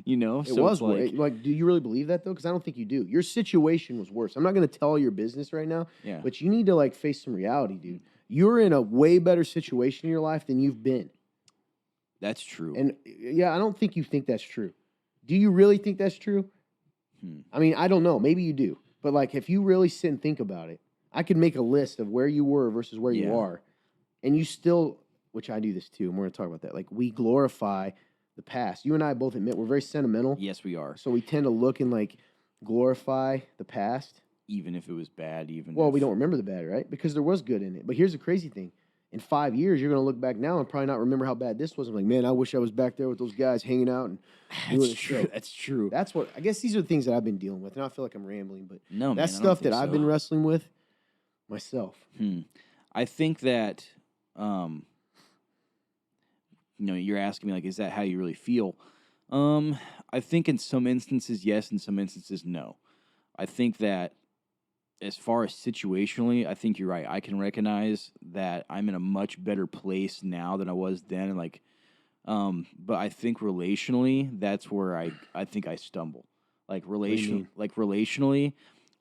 was it's worse. Like, do you really believe that though? Because I don't think you do. Your situation was worse. I'm not going to tell your business right now, yeah, but you need to like face some reality, dude. You're in a way better situation in your life than you've been. that's true. And yeah, I don't think you think that's true. Do you really think that's true? I mean, I don't know. Maybe you do. But like, if you really sit and think about it, I could make a list of where you were versus where you Yeah. are, and you still, which I do this too, and we're going to talk about that. Like, we glorify the past. You and I both admit we're very sentimental. Yes, we are. So we tend to look and like glorify the past. Even if it was bad, even Well, if, we don't remember the bad, right? Because there was good in it. But here's the crazy thing. In 5 years, you're going to look back now and probably not remember how bad this was. I'm like, man, I wish I was back there with those guys hanging out and doing That's a true. show. That's true. That's what, I guess these are the things that I've been dealing with. And I feel like I'm rambling, but No, man, that's I don't stuff that think I've so. been wrestling with myself. I think that, you're asking me like, is that how you really feel? I think in some instances, yes. In some instances, no. I think that as far as situationally, I think you're right. I can recognize that I'm in a much better place now than I was then. And like, but I think relationally, that's where I think I stumble. Like do you mean? relationally,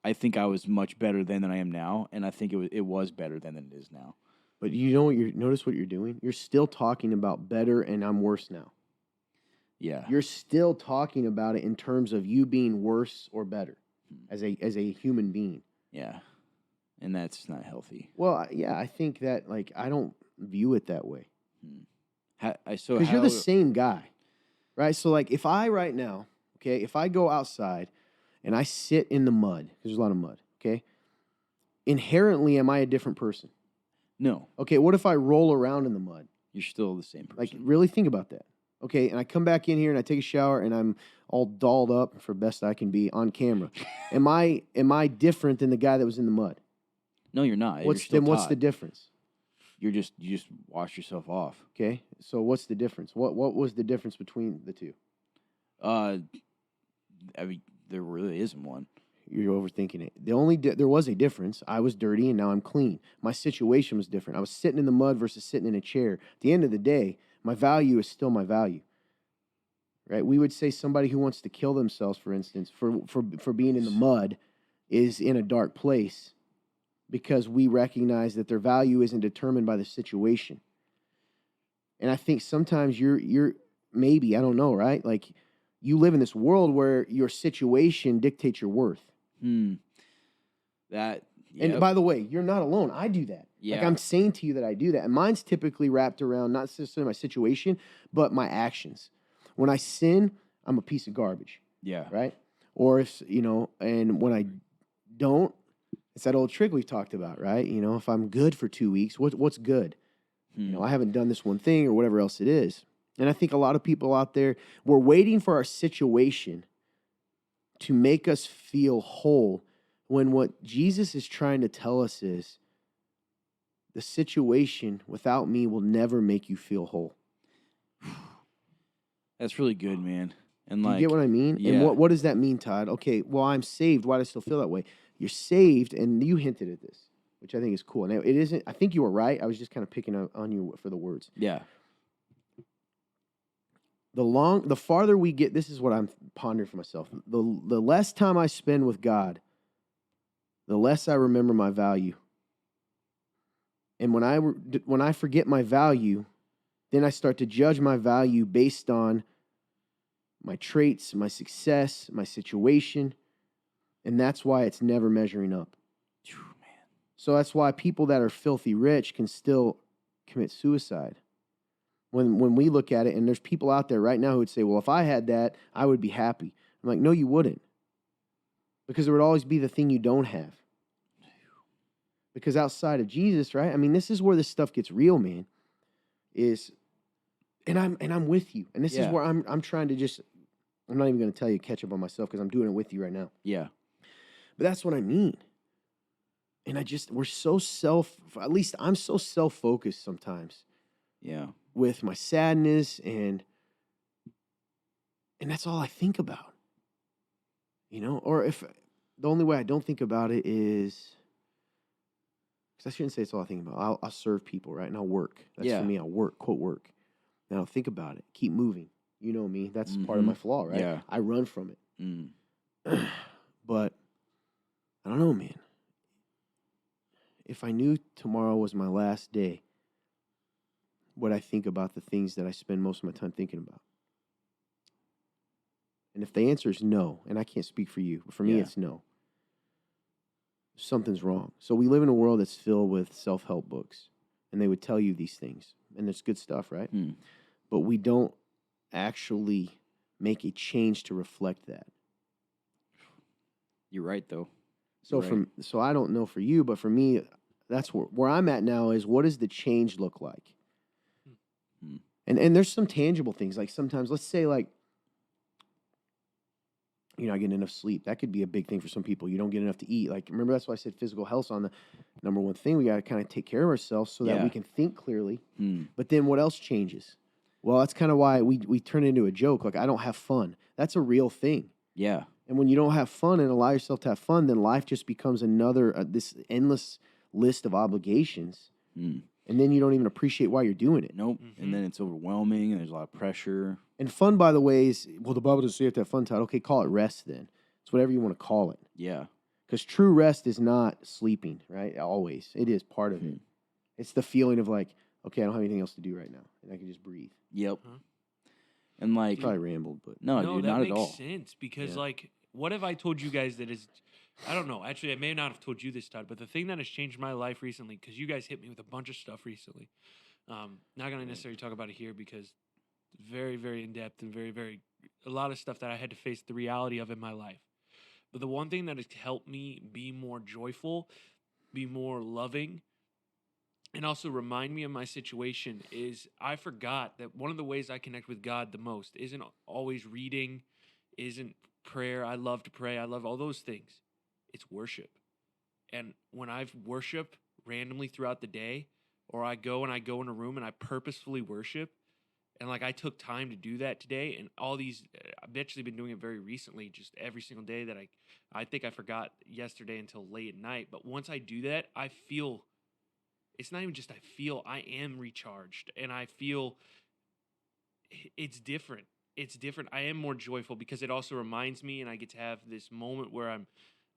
I think I was much better then than I am now, and I think it was better then than it is now. But you know what notice what you're doing? You're still talking about better and I'm worse now. Yeah, You're still talking about it in terms of you being worse or better as a human being. yeah, and that's not healthy. Well, yeah, I think that like I don't view it that way So because how, you're the same guy, right? So like if I right now, okay, if I go outside and I sit in the mud, because there's a lot of mud, okay, inherently am I a different person? No, Okay, what if I roll around in the mud? you're still the same person. Like really think about that. Okay, and I come back in here and I take a shower and I'm all dolled up for best I can be on camera. Am I different than the guy that was in the mud? No, you're not. What's you're still what's the Todd. difference? You just wash yourself off. Okay, so what's the difference? What was the difference between the two? I mean, there really isn't one. You're overthinking it. There was a difference. I was dirty and now I'm clean. My situation was different. I was sitting in the mud versus sitting in a chair. At the end of the day, my value is still my value. Right? We would say somebody who wants to kill themselves, for instance, for being in the mud is in a dark place because we recognize that their value isn't determined by the situation. And I think sometimes you're maybe, I don't know, right? Like you live in this world where your situation dictates your worth. That And yep. by the way, you're not alone. I do that. Like Yeah. I'm saying to you that I do that. And mine's typically wrapped around not necessarily my situation, but my actions. When I sin, I'm a piece of garbage, Yeah. right? Or if, and when I don't, it's that old trick we've talked about, right? If I'm good for 2 weeks, what's good? I haven't done this one thing or whatever else it is. And I think a lot of people out there, we're waiting for our situation to make us feel whole when what Jesus is trying to tell us is the situation without me will never make you feel whole. That's really good, man. And Do like, you get what I mean? yeah. And what does that mean, Todd? Okay, well, I'm saved. Why do I still feel that way? You're saved, and you hinted at this, which I think is cool. And it isn't, I think you were right. I was just kind of picking on you for the words. Yeah. The farther we get, this is what I'm pondering for myself. The less time I spend with God, the less I remember my value. And when I forget my value, then I start to judge my value based on my traits, my success, my situation, and that's why it's never measuring up. Phew, man. So that's why people that are filthy rich can still commit suicide. When we look at it, and there's people out there right now who would say, well, if I had that, I would be happy. I'm like, no, you wouldn't. Because there would always be the thing you don't have. Because outside of Jesus, right? I mean, this is where this stuff gets real, man. And I'm with you. And this is Yeah. where I'm trying to just, I'm not even going to tell you catch up on myself because I'm doing it with you right now. Yeah. But that's what I mean. And we're so at least I'm so self-focused sometimes. Yeah. With my sadness and that's all I think about. Or if the only way I don't think about it is, because I shouldn't say it's all I think about. I'll serve people, right? And I'll work. That's for me. I'll work, quote work. And I'll think about it. Keep moving. You know me. That's part of my flaw, right? Yeah. I run from it. Mm. But I don't know, man. If I knew tomorrow was my last day, would I think about the things that I spend most of my time thinking about? And if the answer is no, and I can't speak for you, but for me it's no, something's wrong. So we live in a world that's filled with self-help books, and they would tell you these things, and it's good stuff, right? Mm. But we don't actually make a change to reflect that. You're right, though. So so I don't know for you, but for me, that's where I'm at now is, what does the change look like? Mm. And there's some tangible things. Like sometimes, let's say like, you're not getting enough sleep. That could be a big thing for some people. You don't get enough to eat. Like, remember, that's why I said physical health's on the number one thing. We got to kind of take care of ourselves so that we can think clearly. Mm. But then what else changes? Well, that's kind of why we turn it into a joke. Like, I don't have fun. That's a real thing. Yeah. And when you don't have fun and allow yourself to have fun, then life just becomes another, this endless list of obligations. Mm. And then you don't even appreciate why you're doing it. Nope. Mhm. And then it's overwhelming, and there's a lot of pressure. And fun, by the way, is, well, the Bible doesn't say you have to have fun, Todd. Okay, call it rest then. It's whatever you want to call it. Yeah. Because true rest is not sleeping, right? Always. It is part of it. It's the feeling of like, okay, I don't have anything else to do right now. And I can just breathe. Yep. Huh? And like, Probably rambled, but no, No, dude, that not makes at all. sense because, Yeah. like, what have I told you guys that is? I don't know. Actually, I may not have told you this, Todd, but the thing that has changed my life recently, because you guys hit me with a bunch of stuff recently. Not gonna necessarily talk about it here because it's very, very in depth and very a lot of stuff that I had to face the reality of in my life. But the one thing that has helped me be more joyful, be more loving, and also remind me of my situation is I forgot that one of the ways I connect with God the most isn't always reading, isn't prayer. I love to pray. I love all those things. It's worship. And when I've worship randomly throughout the day, or I go in a room and I purposefully worship, and like I took time to do that today, and all these, I've actually been doing it very recently, just every single day that I think I forgot yesterday until late at night. But once I do that, I feel, it's not even just I feel, I am recharged, and I feel it's different. It's different. I am more joyful because it also reminds me, and I get to have this moment where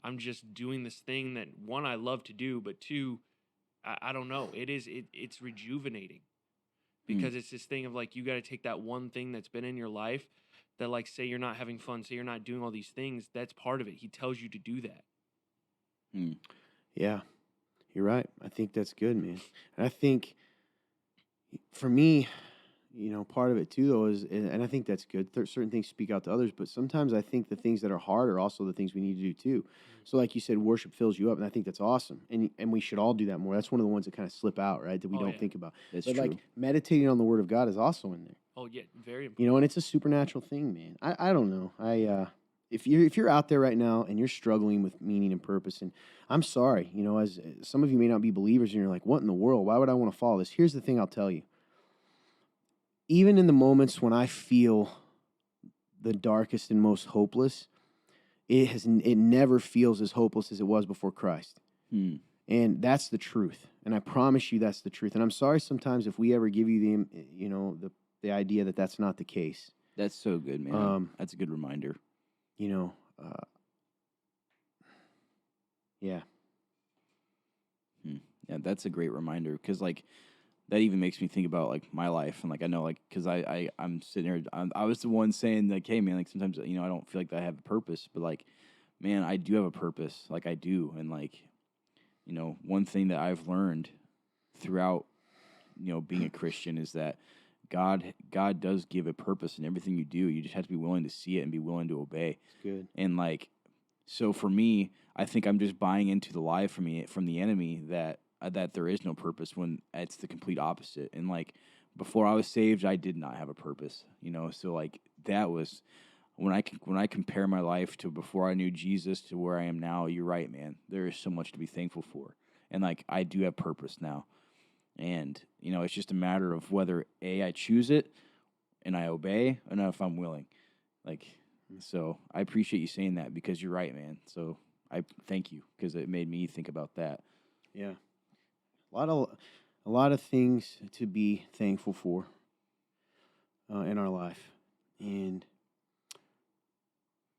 I'm just doing this thing that, one, I love to do, but two, I don't know. It's rejuvenating because it's this thing of like, you got to take that one thing that's been in your life that, like, say you're not having fun, say you're not doing all these things. That's part of it. He tells you to do that. Mm. yeah, you're right. I think that's good, man. And I think for me, part of it too, though, is, and I think that's good. Certain things speak out to others, but sometimes I think the things that are hard are also the things we need to do too. So, like you said, worship fills you up, and I think that's awesome. And we should all do that more. That's one of the ones that kind of slip out, right? That we don't think about. That's but true. like meditating on the Word of God is also in there. Oh yeah, very important. And it's a supernatural thing, man. I don't know. If you're out there right now and you're struggling with meaning and purpose, and I'm sorry, as some of you may not be believers, and you're like, what in the world? Why would I want to follow this? Here's the thing I'll tell you. Even in the moments when I feel the darkest and most hopeless, it never feels as hopeless as it was before Christ. Mm. And that's the truth. And I promise you that's the truth. And I'm sorry sometimes if we ever give you the idea that that's not the case. That's so good, man. That's a good reminder. Yeah. Yeah, that's a great reminder because, like, that even makes me think about like my life, and like I know like because I'm sitting here, I was the one saying like, hey man, like sometimes I don't feel like I have a purpose, but like man, I do have a purpose, like I do, and like one thing that I've learned throughout being a Christian is that God does give a purpose in everything you do. You just have to be willing to see it and be willing to obey. It's good. And like, so for me, I think I'm just buying into the lie from the enemy that there is no purpose when it's the complete opposite. And like before I was saved, I did not have a purpose. So like that was when I compare my life to before I knew Jesus to where I am now. You're right, man. There is so much to be thankful for, and like I do have purpose now. And, it's just a matter of whether I choose it and I obey, and if I'm willing. Like, so I appreciate you saying that because you're right, man. So I thank you because it made me think about that. Yeah. A lot of things to be thankful for in our life. And,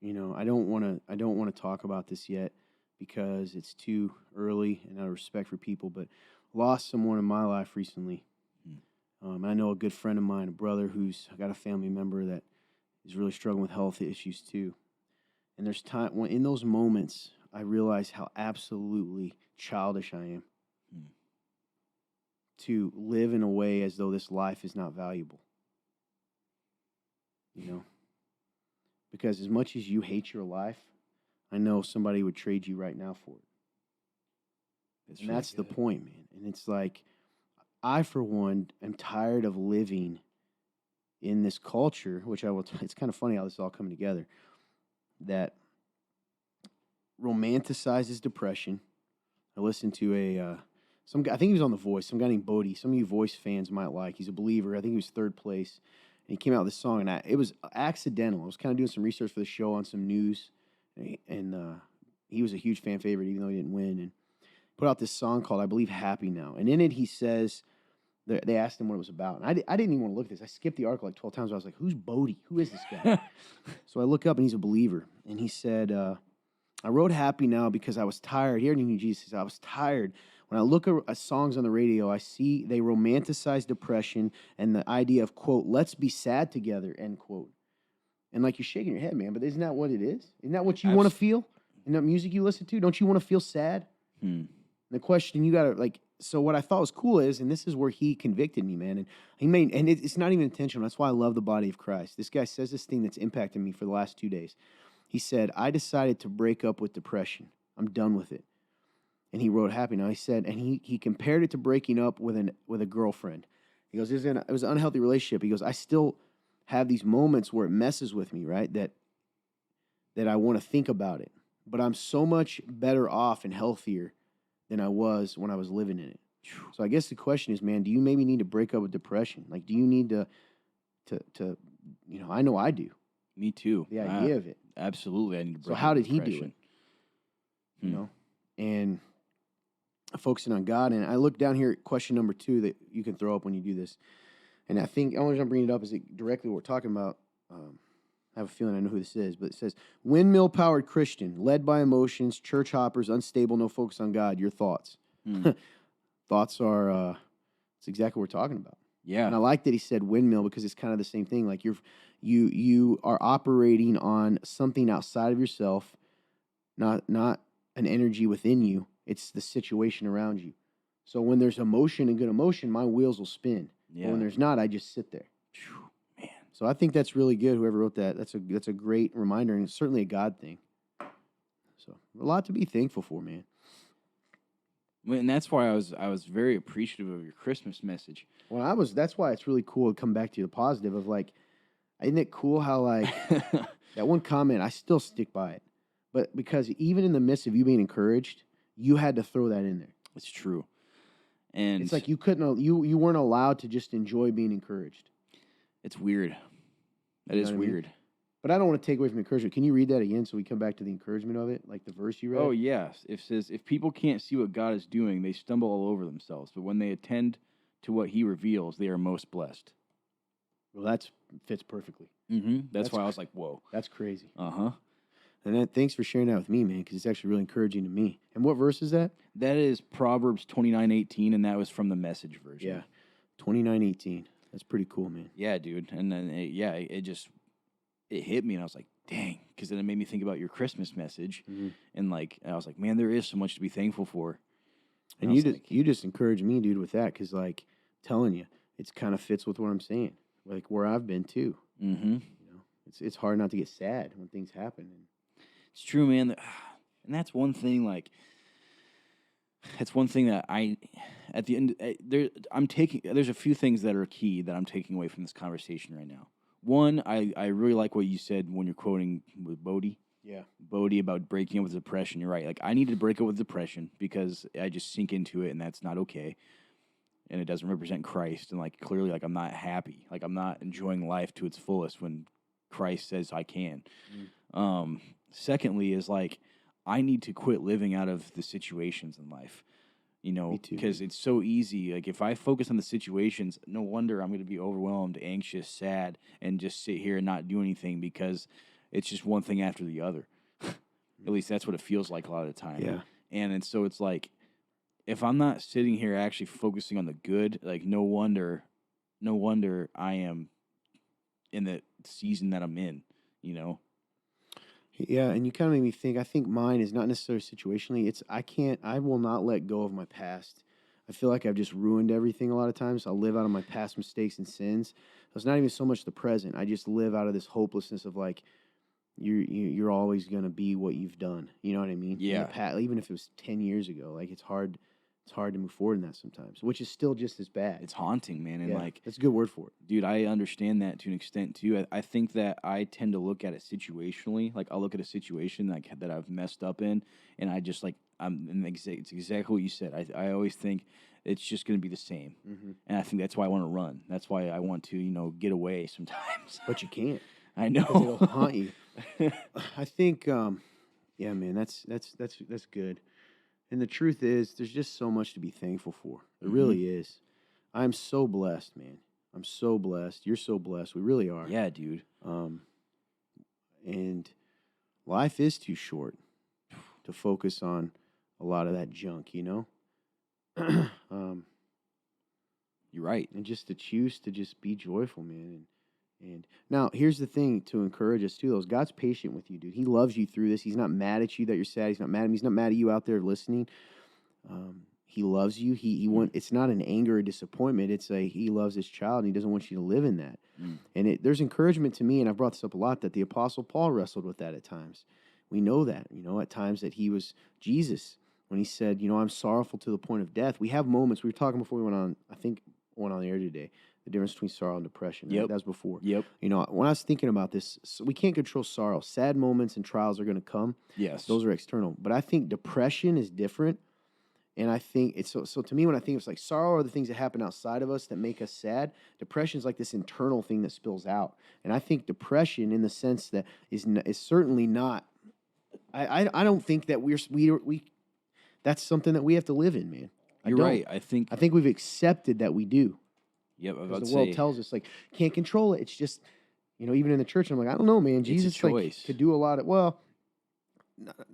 I don't want to talk about this yet because it's too early and out of respect for people, but lost someone in my life recently. I know a good friend of mine, a brother who's got a family member that is really struggling with health issues too. And there's time when in those moments I realize how absolutely childish I am to live in a way as though this life is not valuable. Because as much as you hate your life, I know somebody would trade you right now for it. And that's the point, man. And it's like, I, for one, am tired of living in this culture, which it's kind of funny how this is all coming together, that romanticizes depression. I listened to some guy, I think he was on The Voice, some guy named Bodie. Some of you Voice fans might like. He's a believer. I think he was third place. And he came out with this song, and it was accidental. I was kind of doing some research for the show on some news, and he was a huge fan favorite, even though he didn't win. And put out this song called, I believe, Happy Now. And in it, he says, they asked him what it was about. And I didn't even want to look at this. I skipped the article like 12 times. I was like, who's Bodie? Who is this guy? So I look up, and he's a believer. And he said, I wrote Happy Now because I was tired. Here in Jesus, I was tired. When I look at songs on the radio, I see they romanticize depression and the idea of, quote, let's be sad together, end quote. And like, you're shaking your head, man, but isn't that what it is? Isn't that what you want to feel? In that music you listen to? Don't you want to feel sad? The question you got to, like, so what I thought was cool is, and this is where he convicted me, man, and it's not even intentional. That's why I love the body of Christ. This guy says this thing that's impacted me for the last 2 days. He said, I decided to break up with depression. I'm done with it. And he wrote Happy Now. He said, and he compared it to breaking up with a girlfriend. He goes, it was an unhealthy relationship. He goes, I still have these moments where it messes with me, right? That I want to think about it. But I'm so much better off and healthier than I was when I was living in it. So I guess the question is, man, do you maybe need to break up with depression? Like, do you need to I know I do. Me too. The idea of it. Absolutely. I need to break So how up did depression. he do it? And focusing on God. And I look down here at question number 2 that you can throw up when you do this. And I think, the only reason I'm bringing it up is directly what we're talking about. I have a feeling I know who this is, but it says, windmill-powered Christian, led by emotions, church hoppers, unstable, no focus on God. Your thoughts? Thoughts are, it's exactly what we're talking about. Yeah. And I like that he said windmill because it's kind of the same thing. Like you are operating on something outside of yourself, not an energy within you. It's the situation around you. So when there's emotion and good emotion, my wheels will spin. Yeah. But when there's not, I just sit there. Man. So I think that's really good. Whoever wrote that, that's a great reminder, and it's certainly a God thing. So a lot to be thankful for, man. And that's why I was very appreciative of your Christmas message. Well, that's why it's really cool to come back to the positive of like, isn't it cool how like that one comment, I still stick by it. But because even in the midst of you being encouraged, you had to throw that in there. It's true. And it's like you weren't allowed to just enjoy being encouraged. It's weird. That is weird. But I don't want to take away from encouragement. Can you read that again so we come back to the encouragement of it, like the verse you read? Oh, yes. It says, if people can't see what God is doing, they stumble all over themselves. But when they attend to what he reveals, they are most blessed. Well, that fits perfectly. That's why I was like, whoa. That's crazy. Uh-huh. And thanks for sharing that with me, man, because it's actually really encouraging to me. And what verse is that? That is Proverbs 29:18, and that was from the Message version. Yeah. 2918. That's pretty cool, man. Yeah, dude. And then it hit me, and I was like, dang, because then it made me think about your Christmas message, and like I was like, man, there is so much to be thankful for. And you just encourage me, dude, with that, because like telling you, it's kind of fits with what I'm saying, like where I've been too. Mm-hmm. You know, it's hard not to get sad when things happen. It's true, man. And that's one thing. Like, that's one thing that at the end, there's a few things that are key that I'm taking away from this conversation right now. One, I really like what you said when you're quoting with Bodhi. Yeah. Bodhi about breaking up with depression. You're right. Like, I need to break up with depression because I just sink into it, and that's not okay. And it doesn't represent Christ. And like, clearly, like, I'm not happy. Like, I'm not enjoying life to its fullest when Christ says I can. Secondly is like, I need to quit living out of the situations in life, you know, because it's so easy. Like, if I focus on the situations, no wonder I'm going to be overwhelmed, anxious, sad, and just sit here and not do anything because it's just one thing after the other. At least that's what it feels like a lot of the time. Yeah. And so it's like, if I'm not sitting here actually focusing on the good, like, no wonder I am in the season that I'm in, you know? Yeah, and you kind of made me think. I think mine is not necessarily situationally. I will not let go of my past. I feel like I've just ruined everything a lot of times. I'll live out of my past mistakes and sins. So it's not even so much the present. I just live out of this hopelessness of like, you're always going to be what you've done. You know what I mean? Yeah. Even if it was 10 years ago, like it's hard to move forward in that sometimes, which is still just as bad. It's haunting, man. And like, that's a good word for it. Dude, I understand that to an extent too. I think that I tend to look at it situationally. Like, I'll look at a situation like that I've messed up in, and I just like it's exactly what you said. I always think it's just going to be the same, and I think that's why I want to run. That's why I want to get away sometimes. But you can't. I know. Because it'll haunt you. I think, yeah, man, that's good. And the truth is, there's just so much to be thankful for. There really is. I'm so blessed, man. I'm so blessed. You're so blessed. We really are. Yeah, dude. And life is too short to focus on a lot of that junk, you know? You're right. And just to choose to just be joyful, man. And now, here's the thing to encourage us, too, though. God's patient with you, dude. He loves you through this. He's not mad at you that you're sad. He's not mad at me. He's not mad at you out there listening. He loves you. It's not an anger or disappointment. It's he loves his child, and he doesn't want you to live in that. And there's encouragement to me, and I've brought this up a lot, that the Apostle Paul wrestled with that at times. We know that, at times that he was Jesus when he said, I'm sorrowful to the point of death. We have moments. We were talking before we went on, I think, went on the air today. The difference between sorrow and depression. Right? Yep. That was before. Yep. When I was thinking about this, we can't control sorrow. Sad moments and trials are going to come. Yes. Those are external. But I think depression is different. And I think it's so to me, when I think it's like sorrow are the things that happen outside of us that make us sad. Depression is like this internal thing that spills out. And I think depression, in the sense that is certainly not. I don't think that we that's something that we have to live in, man. You're right. I think we've accepted that we do. Yep, the world tells us, like, can't control it. It's just, even in the church, I'm like, I don't know, man. Jesus could do a lot of,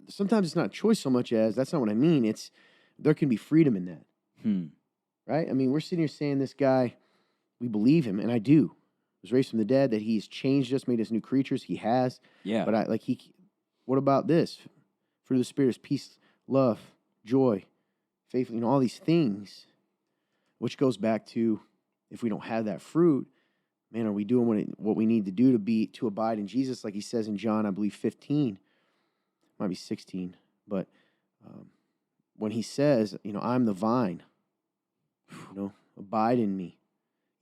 sometimes it's not a choice so much as, that's not what I mean. It's, there can be freedom in that. Right? I mean, we're sitting here saying this guy, we believe him, and I do. He was raised from the dead, that he's changed us, made us new creatures. He has. Yeah. But what about this? Fruit of the Spirit is peace, love, joy, faith, all these things, which goes back to, if we don't have that fruit, man, are we doing what we need to do to abide in Jesus? Like he says in John, I believe 15, might be 16, but when he says, I'm the vine, abide in me.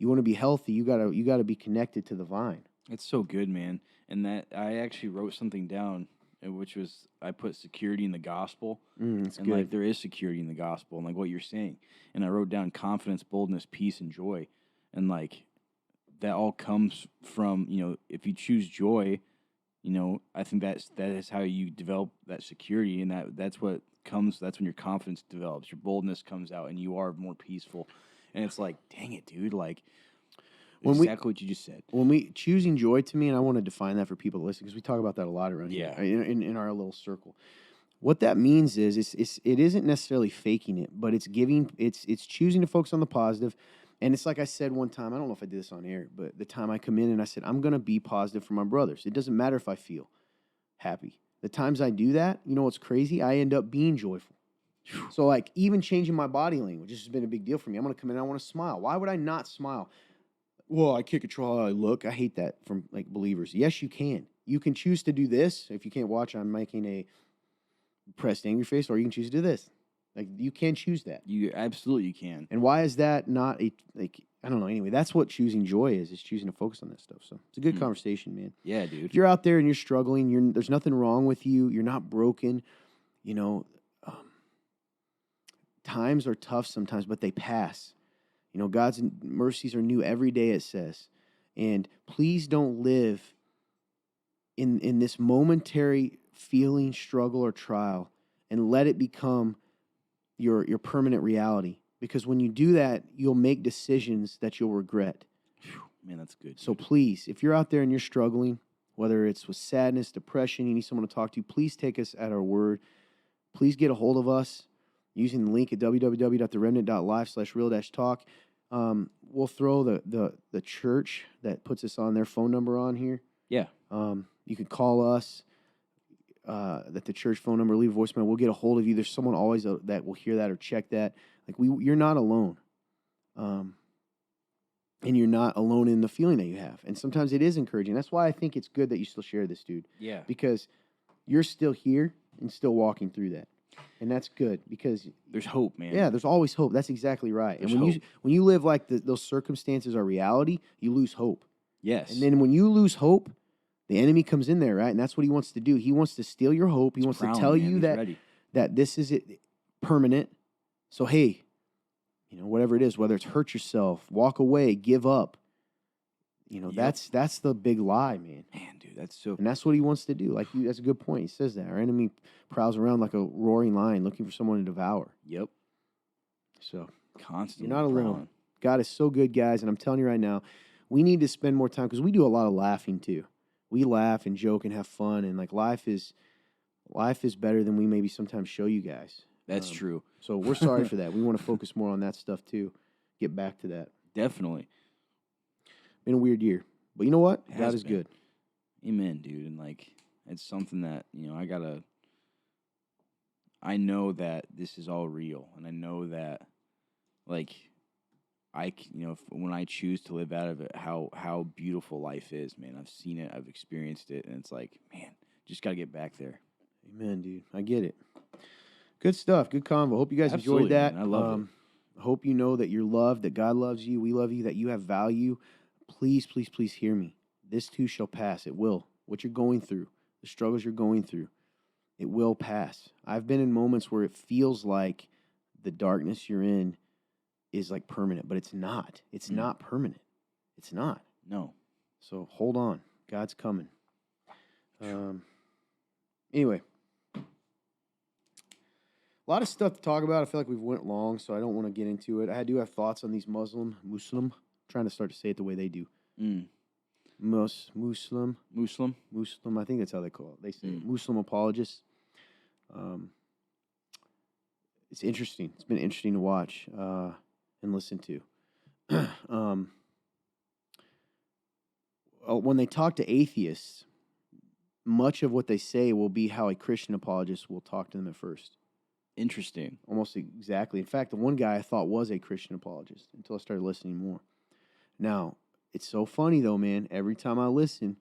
You want to be healthy, you gotta be connected to the vine. It's so good, man. And that I actually wrote something down, which was, I put security in the gospel. That's and good. like, there is security in the gospel, and like what you're saying. And I wrote down confidence, boldness, peace, and joy. And like, that all comes from, if you choose joy, I think that is how you develop that security, and that's what comes. That's when your confidence develops. Your boldness comes out, and you are more peaceful. And it's like, dang it, dude! Like, exactly what you just said. When we choosing joy, to me, and I want to define that for people to listen, because we talk about that a lot around here, in our little circle. What that means is it isn't necessarily faking it, but it's choosing to focus on the positive, And it's like I said one time, I don't know if I did this on air, but the time I come in and I said, I'm going to be positive for my brothers. It doesn't matter if I feel happy. The times I do that, you know what's crazy? I end up being joyful. So, like, even changing my body language, this has been a big deal for me. I'm going to come in and I want to smile. Why would I not smile? Well, I can't control how I look. I hate that from, like, believers. Yes, you can. You can choose to do this. If you can't watch, I'm making a pressed angry face, or you can choose to do this. Like, you can choose that. You absolutely can. And why is that not a, like, I don't know. Anyway, that's what choosing joy is choosing to focus on that stuff. So it's a good conversation, man. Yeah, dude. If you're out there and you're struggling, there's nothing wrong with you. You're not broken. You know, times are tough sometimes, but they pass. You know, God's mercies are new every day, it says. And please don't live in this momentary feeling, struggle, or trial and let it become your permanent reality. Because when you do that, you'll make decisions that you'll regret. Man, that's good. So please, if you're out there and you're struggling, whether it's with sadness, depression, you need someone to talk to, please take us at our word. Please get a hold of us using the link at www.theremnant.life/real-talk. We'll throw the church that puts us on their phone number on here. Yeah. You can call us at the church phone number, leave a voicemail. We'll get a hold of you. There's someone always that will hear that or check that. Like you're not alone. And you're not alone in the feeling that you have. And sometimes it is encouraging. That's why I think it's good that you still share this, dude. Yeah. Because you're still here and still walking through that. And that's good because there's hope, man. Yeah, there's always hope. That's exactly right. There's and hope. when you live like those circumstances are reality, you lose hope. Yes. And then when you lose hope, the enemy comes in there, right? And that's what he wants to do. He wants to steal your hope. He wants to tell you that this is it permanent. So hey, you know, whatever it is, whether it's hurt yourself, walk away, give up. You know, that's the big lie, man. Man, dude, that's so. And that's what he wants to do. Like that's a good point. He says that our enemy prowls around like a roaring lion, looking for someone to devour. Yep. So constantly, you're not alone. God is so good, guys, and I'm telling you right now, we need to spend more time because we do a lot of laughing too. We laugh and joke and have fun, and like life is better than we maybe sometimes show you guys. That's true. So we're sorry for that. We want to focus more on that stuff too. Get back to that. Definitely. Been a weird year, but you know what? God is good. Amen, dude. And like, it's something that I know that this is all real, and I know that, like, when I choose to live out of it, how beautiful life is, man. I've seen it, I've experienced it, and it's like, man, just gotta get back there. Amen, dude. I get it. Good stuff. Good convo. Hope you guys enjoyed that. Man. I love it. I hope you know that you're loved, that God loves you, we love you, that you have value. Please, please, please hear me. This too shall pass. It will. What you're going through, the struggles you're going through, it will pass. I've been in moments where it feels like the darkness you're in is like permanent, but it's not. It's not permanent. It's not. No. So hold on. God's coming. Anyway. A lot of stuff to talk about. I feel like we've went long, so I don't want to get into it. I do have thoughts on these Muslim. I'm trying to start to say it the way they do. Muslim. I think that's how they call it. They say Muslim apologists. It's interesting. It's been interesting to watch and listen to. When they talk to atheists, much of what they say will be how a Christian apologist will talk to them at first. Interesting. Almost exactly. In fact, the one guy I thought was a Christian apologist until I started listening more. Now, it's so funny though, man. Every time I listen,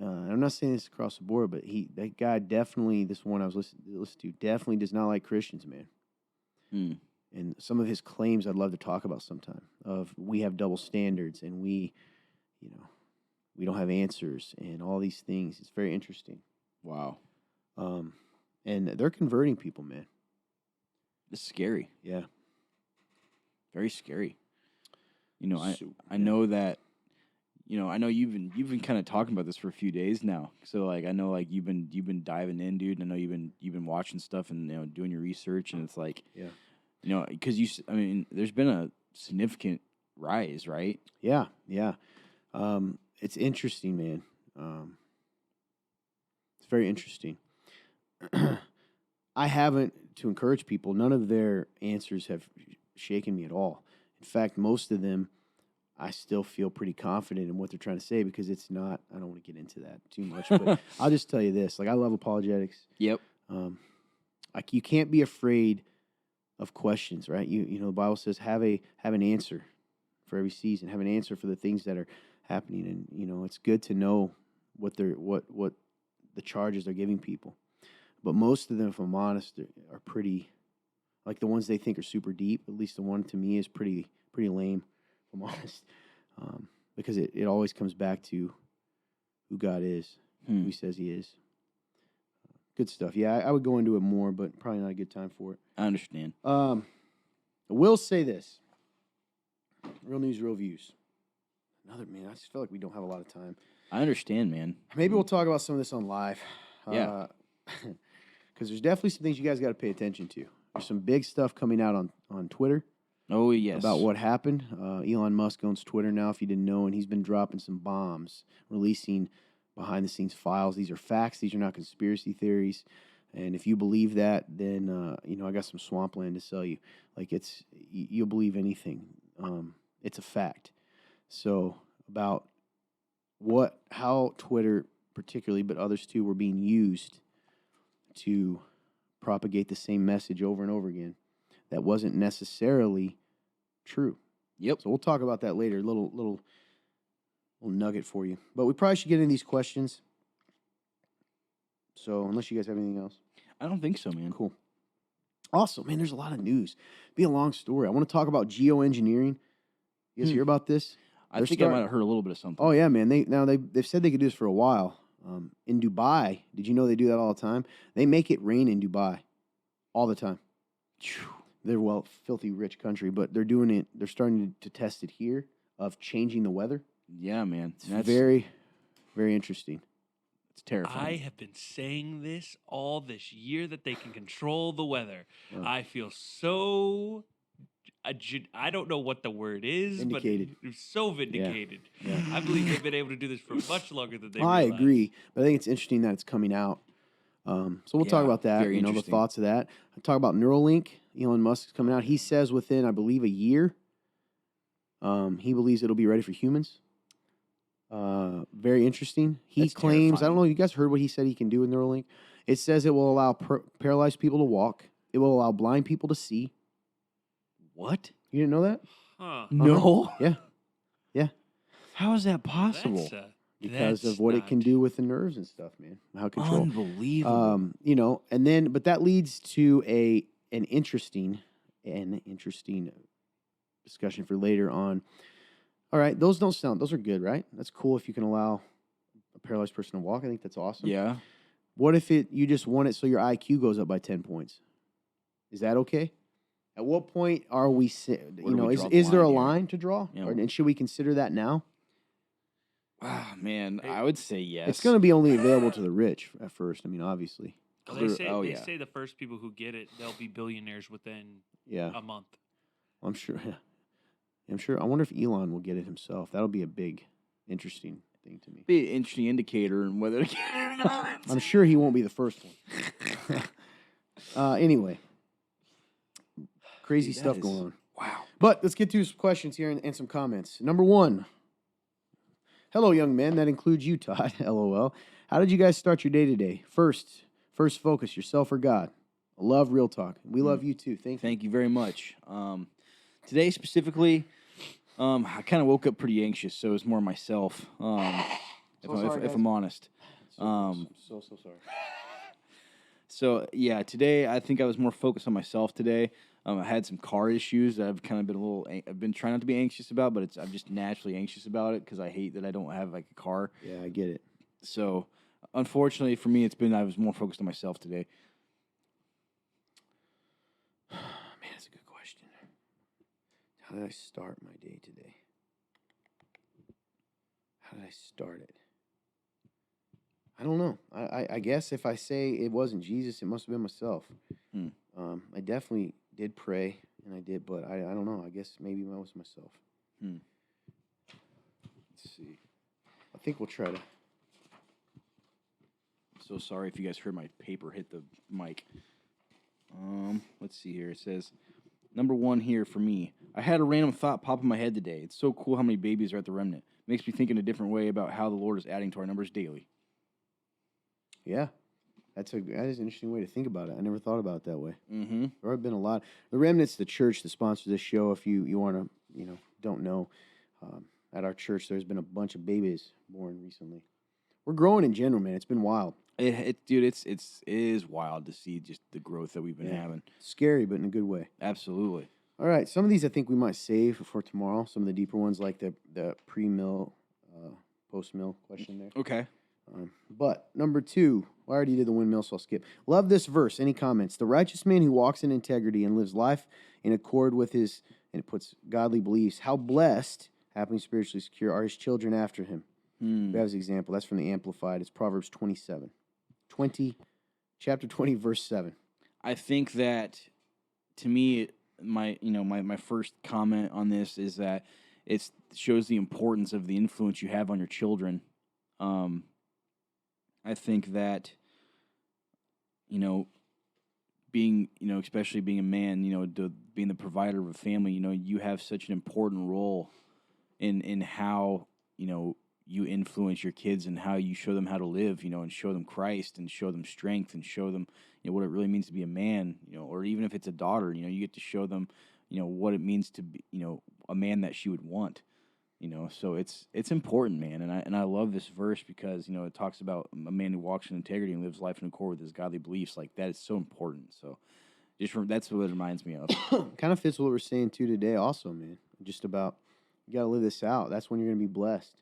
I'm not saying this across the board, but that guy definitely, this one I was listening to, definitely does not like Christians, man. And some of his claims I'd love to talk about sometime. Of we have double standards and we don't have answers and all these things. It's very interesting. Wow. And they're converting people, man. It's scary. Yeah. Very scary. I know that, I know you've been kind of talking about this for a few days now. So like I know like you've been diving in, dude. And I know you've been watching stuff and doing your research, and it's like because there's been a significant rise, right? Yeah. It's interesting, man. It's very interesting. I haven't, to encourage people, none of their answers have shaken me at all. In fact, most of them, I still feel pretty confident in what they're trying to say because it's not. I don't want to get into that too much, but I'll just tell you this: like I love apologetics. Yep. Like you can't be afraid of questions, right? You know the Bible says have an answer for every season, have an answer for the things that are happening, and you know it's good to know what the charges they're giving people. But most of them, if I'm honest, are pretty, like the ones they think are super deep. At least the one to me is pretty lame, if I'm honest, because it always comes back to who God is, who He says He is. Good stuff. Yeah, I would go into it more, but probably not a good time for it. I understand. I will say this. Real news, real views. I just feel like we don't have a lot of time. I understand, man. Maybe we'll talk about some of this on live. Yeah. Because there's definitely some things you guys got to pay attention to. There's some big stuff coming out on Twitter. Oh, yes. About what happened. Elon Musk owns Twitter now, if you didn't know, and he's been dropping some bombs, releasing behind-the-scenes files. These are facts. These are not conspiracy theories. And if you believe that, then, I got some swampland to sell you. Like, you'll believe anything. It's a fact. So, about how Twitter particularly, but others too, were being used to propagate the same message over and over again that wasn't necessarily true. Yep. So we'll talk about that later. Little nugget for you. But we probably should get into these questions. So unless you guys have anything else. I don't think so, man. Cool. Awesome, man. There's a lot of news. Be a long story. I want to talk about geoengineering. You guys hear about this? I think I might have heard a little bit of something. Oh yeah, man. They've said they could do this for a while. In Dubai, did you know they do that all the time? They make it rain in Dubai all the time. They're filthy rich country, but they're doing it. They're starting to test it here of changing the weather. Yeah, man. That's very, very interesting. It's terrifying. I have been saying this all this year that they can control the weather. Yeah. I feel so. I don't know what the word is, Vindicated. but it's so vindicated. Yeah. I believe they've been able to do this for much longer than they I realize. agree, but I think it's interesting that it's coming out. So we'll talk about that. very The interesting. thoughts of that. I'll talk about Neuralink. Elon Musk is coming out. He says within, I believe, a year, he believes it'll be ready for humans. Very interesting. He That's claims, I terrifying. don't know, you guys heard what he said he can do with Neuralink? It says it will allow paralyzed people to walk. It will allow blind people to see. What? You didn't know that? Huh. No. Yeah. How is that possible? Because That's of what it can not- do with the nerves and stuff, man. How control. Unbelievable. And then, but that leads to an interesting discussion for later on. All right, those are good, right? That's cool if you can allow a paralyzed person to walk. I think that's awesome. Yeah. What if you just want it so your IQ goes up by 10 points? Is that okay? At what point are we, Where do we draw the is there a line here? line to draw? Yeah. And should we consider that now? Ah, man, Hey. I would say yes. It's going to be only available to the rich at first. I mean, obviously. Well, they say, Oh, they yeah. say the first people who get it, they'll be billionaires within Yeah. a month. I'm sure. I'm sure. I wonder if Elon will get it himself. That'll be a big, interesting thing to me. be an interesting indicator on whether to get it or not. I'm sure he won't be the first one. Anyway, crazy Dude, that stuff is- going on. Wow. But let's get to some questions here and some comments. Number one. Hello, young man. That includes you, Todd. LOL. How did you guys start your day today? First focus, yourself or God. I love real talk. We love you too. Thank you. Thank you very much. Today specifically, I kind of woke up pretty anxious, so it's more myself. If I'm honest. So sorry. So yeah, today I think I was more focused on myself today. I had some car issues that I've kind of been I've been trying not to be anxious about, but I'm just naturally anxious about it because I hate that I don't have like a car. Yeah, I get it. So unfortunately for me, I was more focused on myself today. Man, that's a good question. How did I start my day today? How did I start it? I don't know. I guess if I say it wasn't Jesus, it must have been myself. I definitely did pray, and I did, but I don't know. I guess maybe it was myself. Let's see. I think we'll try to. So sorry if you guys heard my paper hit the mic. Let's see here. It says, Number one here for me. I had a random thought pop in my head today. It's so cool how many babies are at the remnant. Makes me think in a different way about how the Lord is adding to our numbers daily. Yeah. That is an interesting way to think about it. I never thought about it that way. Mm-hmm. There have been a lot. The Remnant's the church that sponsors this show. If you want to, don't know, at our church, there's been a bunch of babies born recently. We're growing in general, man. It's been wild. Dude, it is wild to see just the growth that we've been having. Scary, but in a good way. Absolutely. All right, some of these I think we might save for tomorrow. Some of the deeper ones, like the pre-mill, post-mill question there. Okay. But number 2, I already did the windmill, so I'll skip. Love this verse. Any comments? The righteous man who walks in integrity and lives life in accord with his, and it puts godly beliefs. How blessed, happy and spiritually secure, are his children after him. We have his example. That's from the Amplified. It's Proverbs 27. Chapter 20, verse 7. I think that, to me, my first comment on this is that it shows the importance of the influence you have on your children. I think that, being, especially being a man, being the provider of a family, you have such an important role in how, you influence your kids and how you show them how to live, and show them Christ and show them strength and show them, what it really means to be a man, or even if it's a daughter, you get to show them, what it means to be, a man that she would want, so it's important, man. And I love this verse because, it talks about a man who walks in integrity and lives life in accord with his godly beliefs. Like, that is so important. So that's what it reminds me of. Kind of fits what we're saying too today also, man. Just about, you got to live this out. That's when you're going to be blessed.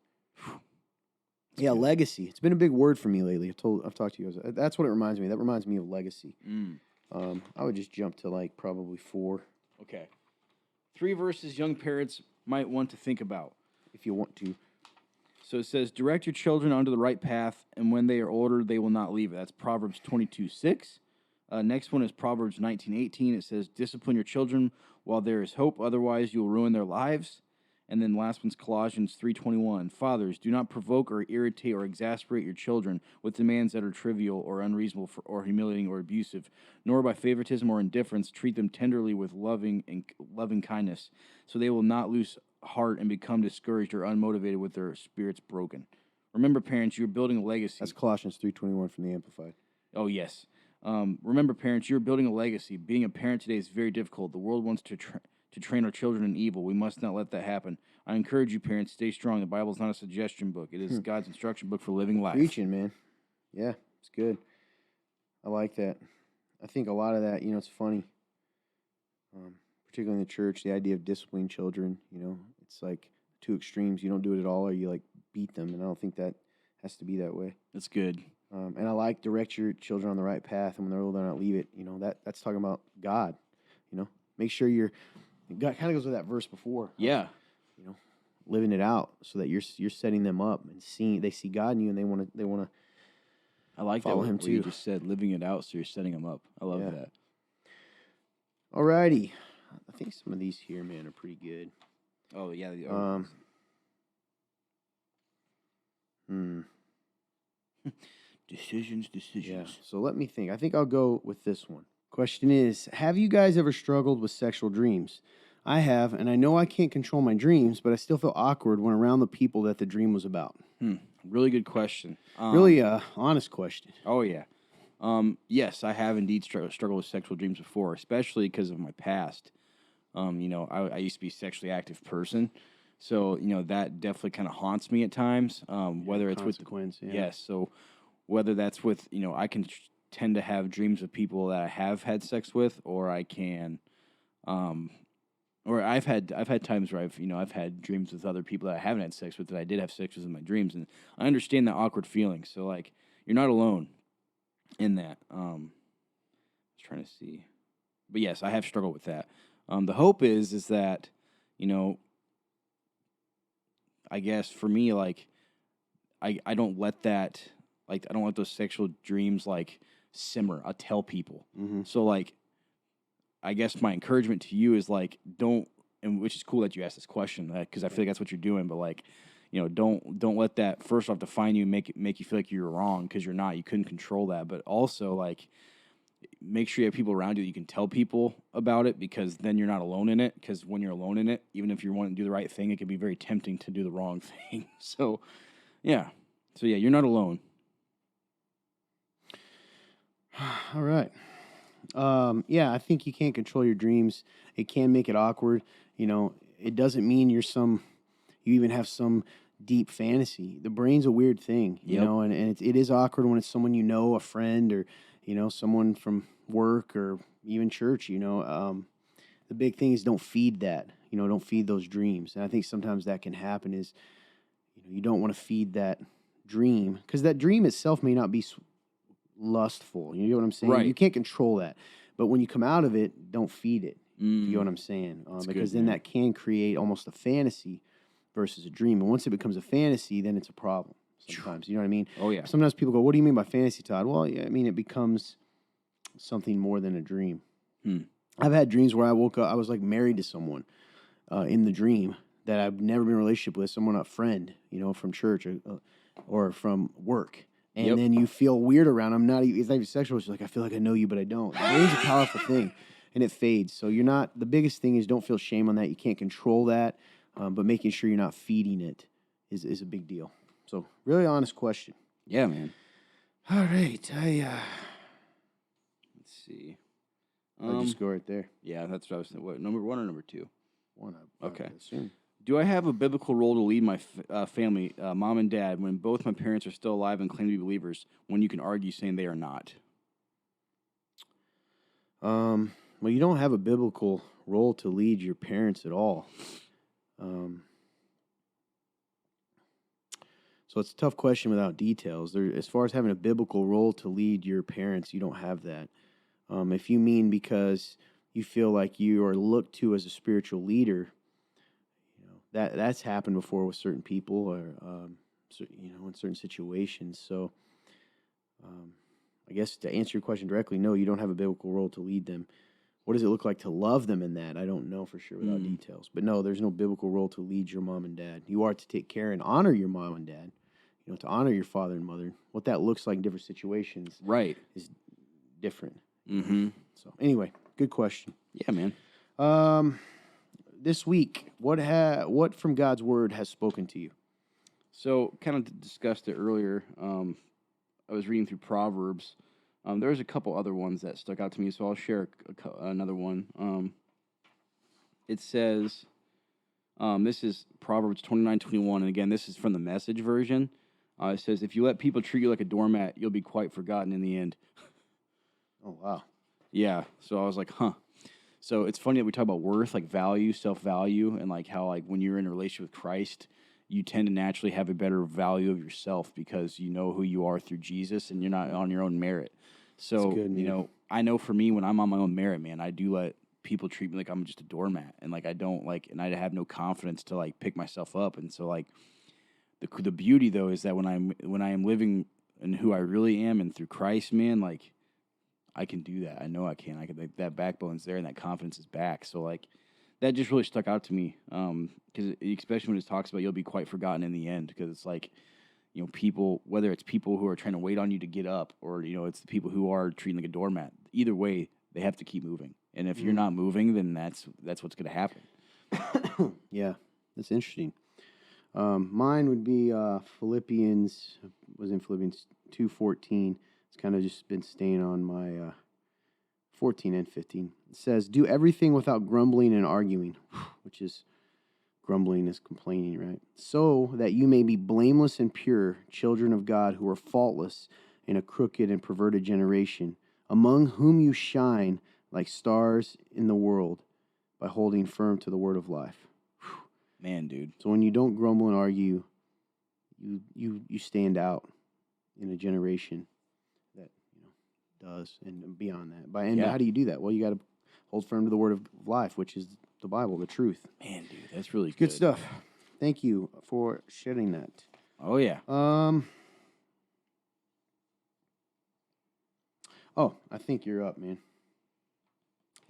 Yeah, good. Legacy. It's been a big word for me lately. I've talked to you guys. That's what it reminds me. That reminds me of legacy. I would just jump to like probably 4. Okay. 3 verses young parents might want to think about. If you want to. So it says, direct your children onto the right path, and when they are older, they will not leave it. That's Proverbs 22:6. Next one is Proverbs 19:18. It says, discipline your children while there is hope, otherwise you will ruin their lives. And then last one's Colossians 3:21. Fathers, do not provoke or irritate or exasperate your children with demands that are trivial or unreasonable or humiliating or abusive, nor by favoritism or indifference treat them tenderly with loving kindness, so they will not lose heart and become discouraged or unmotivated with their spirits broken. Remember, parents, you're building a legacy. That's Colossians 3:21 from the Amplified. Oh, yes. Remember, parents, you're building a legacy. Being a parent today is very difficult. The world wants to train our children in evil. We must not let that happen. I encourage you, parents, stay strong. The Bible is not a suggestion book. It is God's instruction book for living life. Preaching, man. Yeah, it's good. I like that. I think a lot of that, it's funny. Particularly in the church, the idea of disciplining children, it's like 2 extremes. You don't do it at all, or you like beat them, and I don't think that has to be that way. That's good. And I like direct your children on the right path, and when they're older, not leave it. That's talking about God. Make sure God kind of goes with that verse before. Yeah. Living it out so that you're setting them up and they see God in you, and they want to. I like follow that him what too. You just said living it out, so you're setting them up. I love that. Alrighty, I think some of these here, man, are pretty good. Oh yeah. Decisions. Yeah. So let me think. I think I'll go with this one. Question is, have you guys ever struggled with sexual dreams? I have, and I know I can't control my dreams, but I still feel awkward when around the people that the dream was about. Really good question. Really honest question. Oh, yeah. Yes, I have indeed struggled with sexual dreams before, especially because of my past. I used to be a sexually active person, so, that definitely kind of haunts me at times, whether it's consequence, with... Yes, so whether that's with, I can tend to have dreams of people that I have had sex with, or I can... Or I've had times where I've had dreams with other people that I haven't had sex with that I did have sex with in my dreams, and I understand that awkward feeling. So like, you're not alone in that. I was trying to see, but yes, I have struggled with that. The hope is that, I guess for me, like, I don't let that, like, I don't let those sexual dreams like simmer. I tell people. Mm-hmm. So like, I guess my encouragement to you is like, don't, and which is cool that you asked this question, because I feel like that's what you're doing. But like, don't let that first off define you and make you feel like you're wrong, because you're not. You couldn't control that. But also like, make sure you have people around you that you can tell people about it, because then you're not alone in it. Because when you're alone in it, even if you want to do the right thing, it can be very tempting to do the wrong thing. So, yeah. So, yeah, you're not alone. All right. Yeah, I think you can't control your dreams. It can make it awkward. You know, it doesn't mean you even have some deep fantasy. The brain's a weird thing, you Yep. know, and it is awkward when it's someone you know, a friend, or, you know, someone from work or even church, you know. The big thing is don't feed that, you know, don't feed those dreams. And I think sometimes that can happen is, you know, you don't want to feed that dream because that dream itself may not be lustful. You know what I'm saying? Right. You can't control that. But when you come out of it, don't feed it. You know what I'm saying? Because then that can create almost a fantasy versus a dream. And once it becomes a fantasy, then it's a problem sometimes. You know what I mean? Oh, yeah. Sometimes people go, what do you mean by fantasy, Todd? Well, yeah, I mean, it becomes something more than a dream. I've had dreams where I woke up, I was like married to someone in the dream that I've never been in a relationship with, someone, a friend, you know, from church or from work. And then you feel weird around them. It's not even sexual. It's like, I feel like I know you, but I don't. The brain's a powerful thing, and it fades. So the biggest thing is don't feel shame on that. You can't control that, but making sure you're not feeding it is a big deal. So really honest question. Yeah, man. All right. Let's see. I'll just go right there. Yeah, that's what I was thinking. What, number 1 or number 2? One, I Okay. assume. Do I have a biblical role to lead my family, mom and dad, when both my parents are still alive and claim to be believers, when you can argue saying they are not? Well, you don't have a biblical role to lead your parents at all. So it's a tough question without details. As far as having a biblical role to lead your parents, you don't have that. If you mean because you feel like you are looked to as a spiritual leader, you know that's happened before with certain people or you know, in certain situations. So I guess to answer your question directly, no, you don't have a biblical role to lead them. What does it look like to love them in that? I don't know for sure without details. But no, there's no biblical role to lead your mom and dad. You are to take care and honor your mom and dad, you know, to honor your father and mother. What that looks like in different situations is different. So anyway, good question. Yeah, man. This week, what from God's word has spoken to you? So, kind of discussed it earlier. I was reading through Proverbs. There's a couple other ones that stuck out to me, so I'll share another one. It says, this is Proverbs 29:21, and again, this is from the Message version. It says, if you let people treat you like a doormat, you'll be quite forgotten in the end. Oh, wow. Yeah, so I was like, huh. So it's funny that we talk about worth, like value, self-value, and like how like when you're in a relationship with Christ, you tend to naturally have a better value of yourself because you know who you are through Jesus and you're not on your own merit. So, good, you know, I know for me, when I'm on my own merit, man, I do let people treat me like I'm just a doormat, and like I don't like, and I have no confidence to like pick myself up. And so like the beauty though is that when I am living in who I really am and through Christ, man, like I can do that. I know I can. Like, that backbone's there and that confidence is back. So like that just really stuck out to me, because especially when it talks about you'll be quite forgotten in the end, because it's like, you know, people, whether it's people who are trying to wait on you to get up or, you know, it's the people who are treating like a doormat. Either way, they have to keep moving. And if you're not moving, then that's what's going to happen. Yeah, that's interesting. Mine would be Philippians 2:14. It's kind of just been staying on my 14 and 15. It says, do everything without grumbling and arguing, which is, grumbling is complaining, right? So that you may be blameless and pure, children of God who are faultless in a crooked and perverted generation, among whom you shine like stars in the world by holding firm to the word of life. Man, dude. So when you don't grumble and argue, you stand out in a generation that, you know, does, and beyond that. How do you do that? Well, you got to hold firm to the word of life, which is the Bible, the truth. Man, dude, that's really Good stuff. Thank you for sharing that. Oh yeah. Oh, I think you're up, man.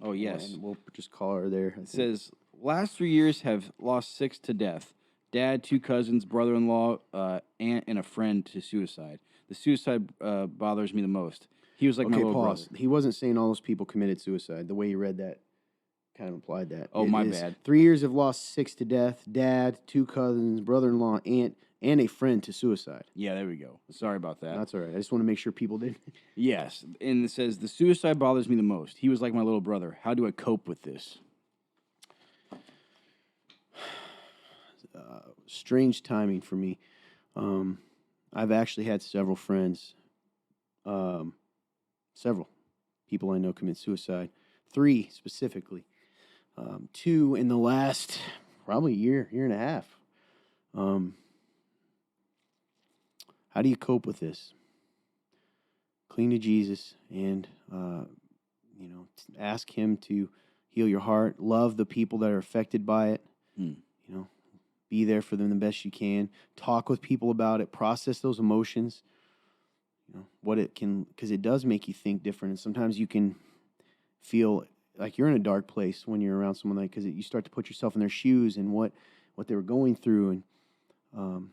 Oh yes. And we'll just call her there. It says, last 3 years have lost 6 to death. Dad, 2 cousins, brother-in-law, aunt, and a friend to suicide. The suicide bothers me the most. He was like my Okay, little pause. brother. He wasn't saying all those people committed suicide. The way you read that kind of implied that. Oh, It my is bad. 3 years have lost 6 to death, dad, 2 cousins, brother-in-law, aunt, and a friend to suicide. Yeah, there we go. Sorry about that. That's all right. I just want to make sure people didn't. Yes, and it says, the suicide bothers me the most. He was like my little brother. How do I cope with this? Strange timing for me. I've actually had several friends, several people I know commit suicide. 3 specifically. 2 in the last probably year and a half. How do you cope with this? Cling to Jesus and, ask him to heal your heart. Love the people that are affected by it. Be there for them the best you can. Talk with people about it. Process those emotions. What it can, because it does make you think different. And sometimes you can feel like you're in a dark place when you're around someone like, because you start to put yourself in their shoes and what they were going through. And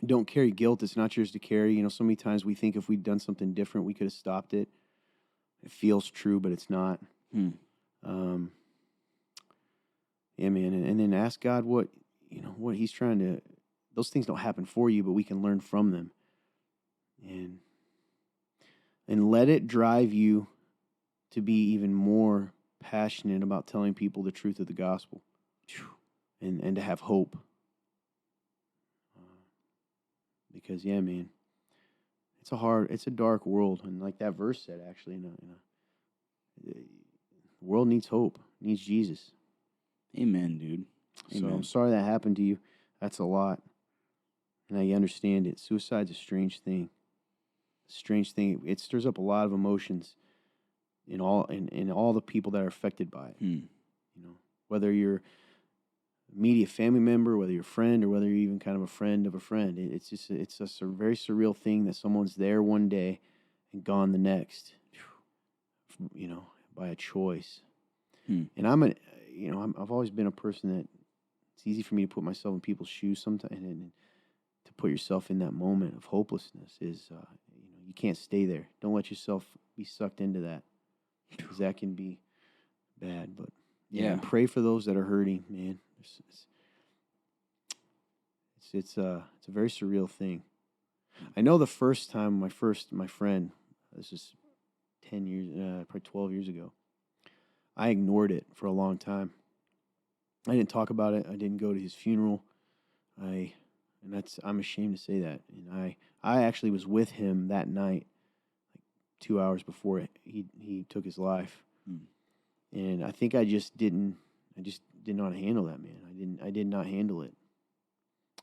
don't carry guilt. It's not yours to carry. So many times we think if we'd done something different, we could have stopped it. It feels true, but it's not. Yeah, man, and then ask God what He's trying to. Those things don't happen for you, but we can learn from them, and let it drive you to be even more passionate about telling people the truth of the gospel, and to have hope. Because yeah, man, it's a dark world, and like that verse said, actually, the world needs hope, needs Jesus. Amen, dude. Amen. So I'm sorry that happened to you. That's a lot. And I understand it. Suicide's a strange thing. It stirs up a lot of emotions in all the people that are affected by it. Whether you're a immediate family member, whether you're a friend, or whether you're even kind of a friend of a friend. It's just a very surreal thing that someone's there one day and gone the next. By a choice. And I've always been a person that it's easy for me to put myself in people's shoes sometimes, and to put yourself in that moment of hopelessness is, you can't stay there. Don't let yourself be sucked into that, because that can be bad. But and pray for those that are hurting, man. It's a very surreal thing. I know the first time my friend, this is 10 years, probably 12 years ago. I ignored it for a long time. I didn't talk about it. I didn't go to his funeral. I'm ashamed to say that. And I actually was with him that night, like 2 hours before he took his life. And I think I did not handle that, man. I did not handle it.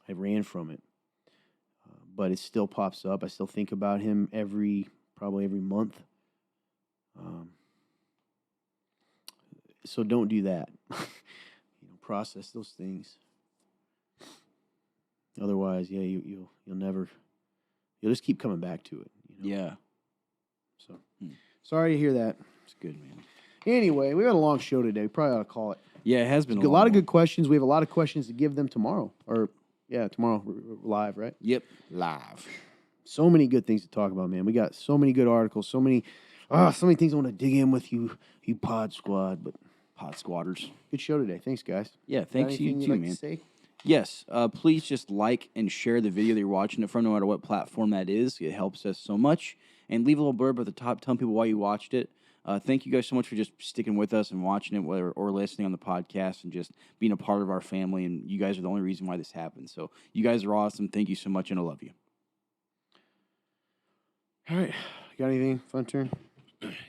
I ran from it. But it still pops up. I still think about him probably every month. So don't do that. Process those things. Otherwise, yeah, you'll just keep coming back to it. Yeah. So sorry to hear that. It's good, man. Anyway, we got a long show today. We probably ought to call it. Yeah, it has been a lot of good questions. We have a lot of questions to give them tomorrow. Tomorrow live, right? Yep, live. So many good things to talk about, man. We got so many good articles. So many things I want to dig in with you Pod Squad, but. Pod Squatters. Good show today. Thanks, guys. Yeah, thanks you too, man. To say? Yes, please just like and share the video that you're watching it from, no matter what platform that is. It helps us so much. And leave a little blurb at the top telling people why you watched it. Thank you guys so much for just sticking with us and watching it or listening on the podcast and just being a part of our family. And you guys are the only reason why this happens. So you guys are awesome. Thank you so much, and I love you. All right. Got anything? Fun turn?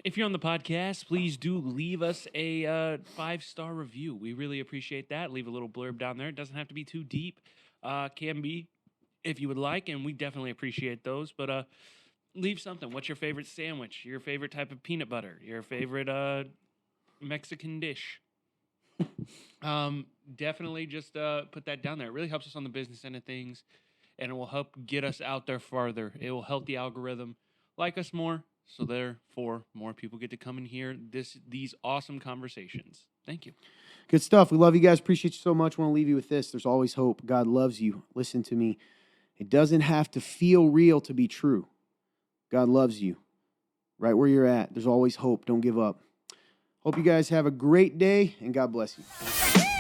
If you're on the podcast, please do leave us a 5-star review. We really appreciate that. Leave a little blurb down there. It doesn't have to be too deep. Can be if you would like, and we definitely appreciate those. But leave something. What's your favorite sandwich? Your favorite type of peanut butter? Your favorite Mexican dish? Definitely just put that down there. It really helps us on the business end of things, and it will help get us out there farther. It will help the algorithm like us more. So therefore, more people get to come and hear these awesome conversations. Thank you. Good stuff. We love you guys. Appreciate you so much. Want to leave you with this. There's always hope. God loves you. Listen to me. It doesn't have to feel real to be true. God loves you right where you're at. There's always hope. Don't give up. Hope you guys have a great day, and God bless you.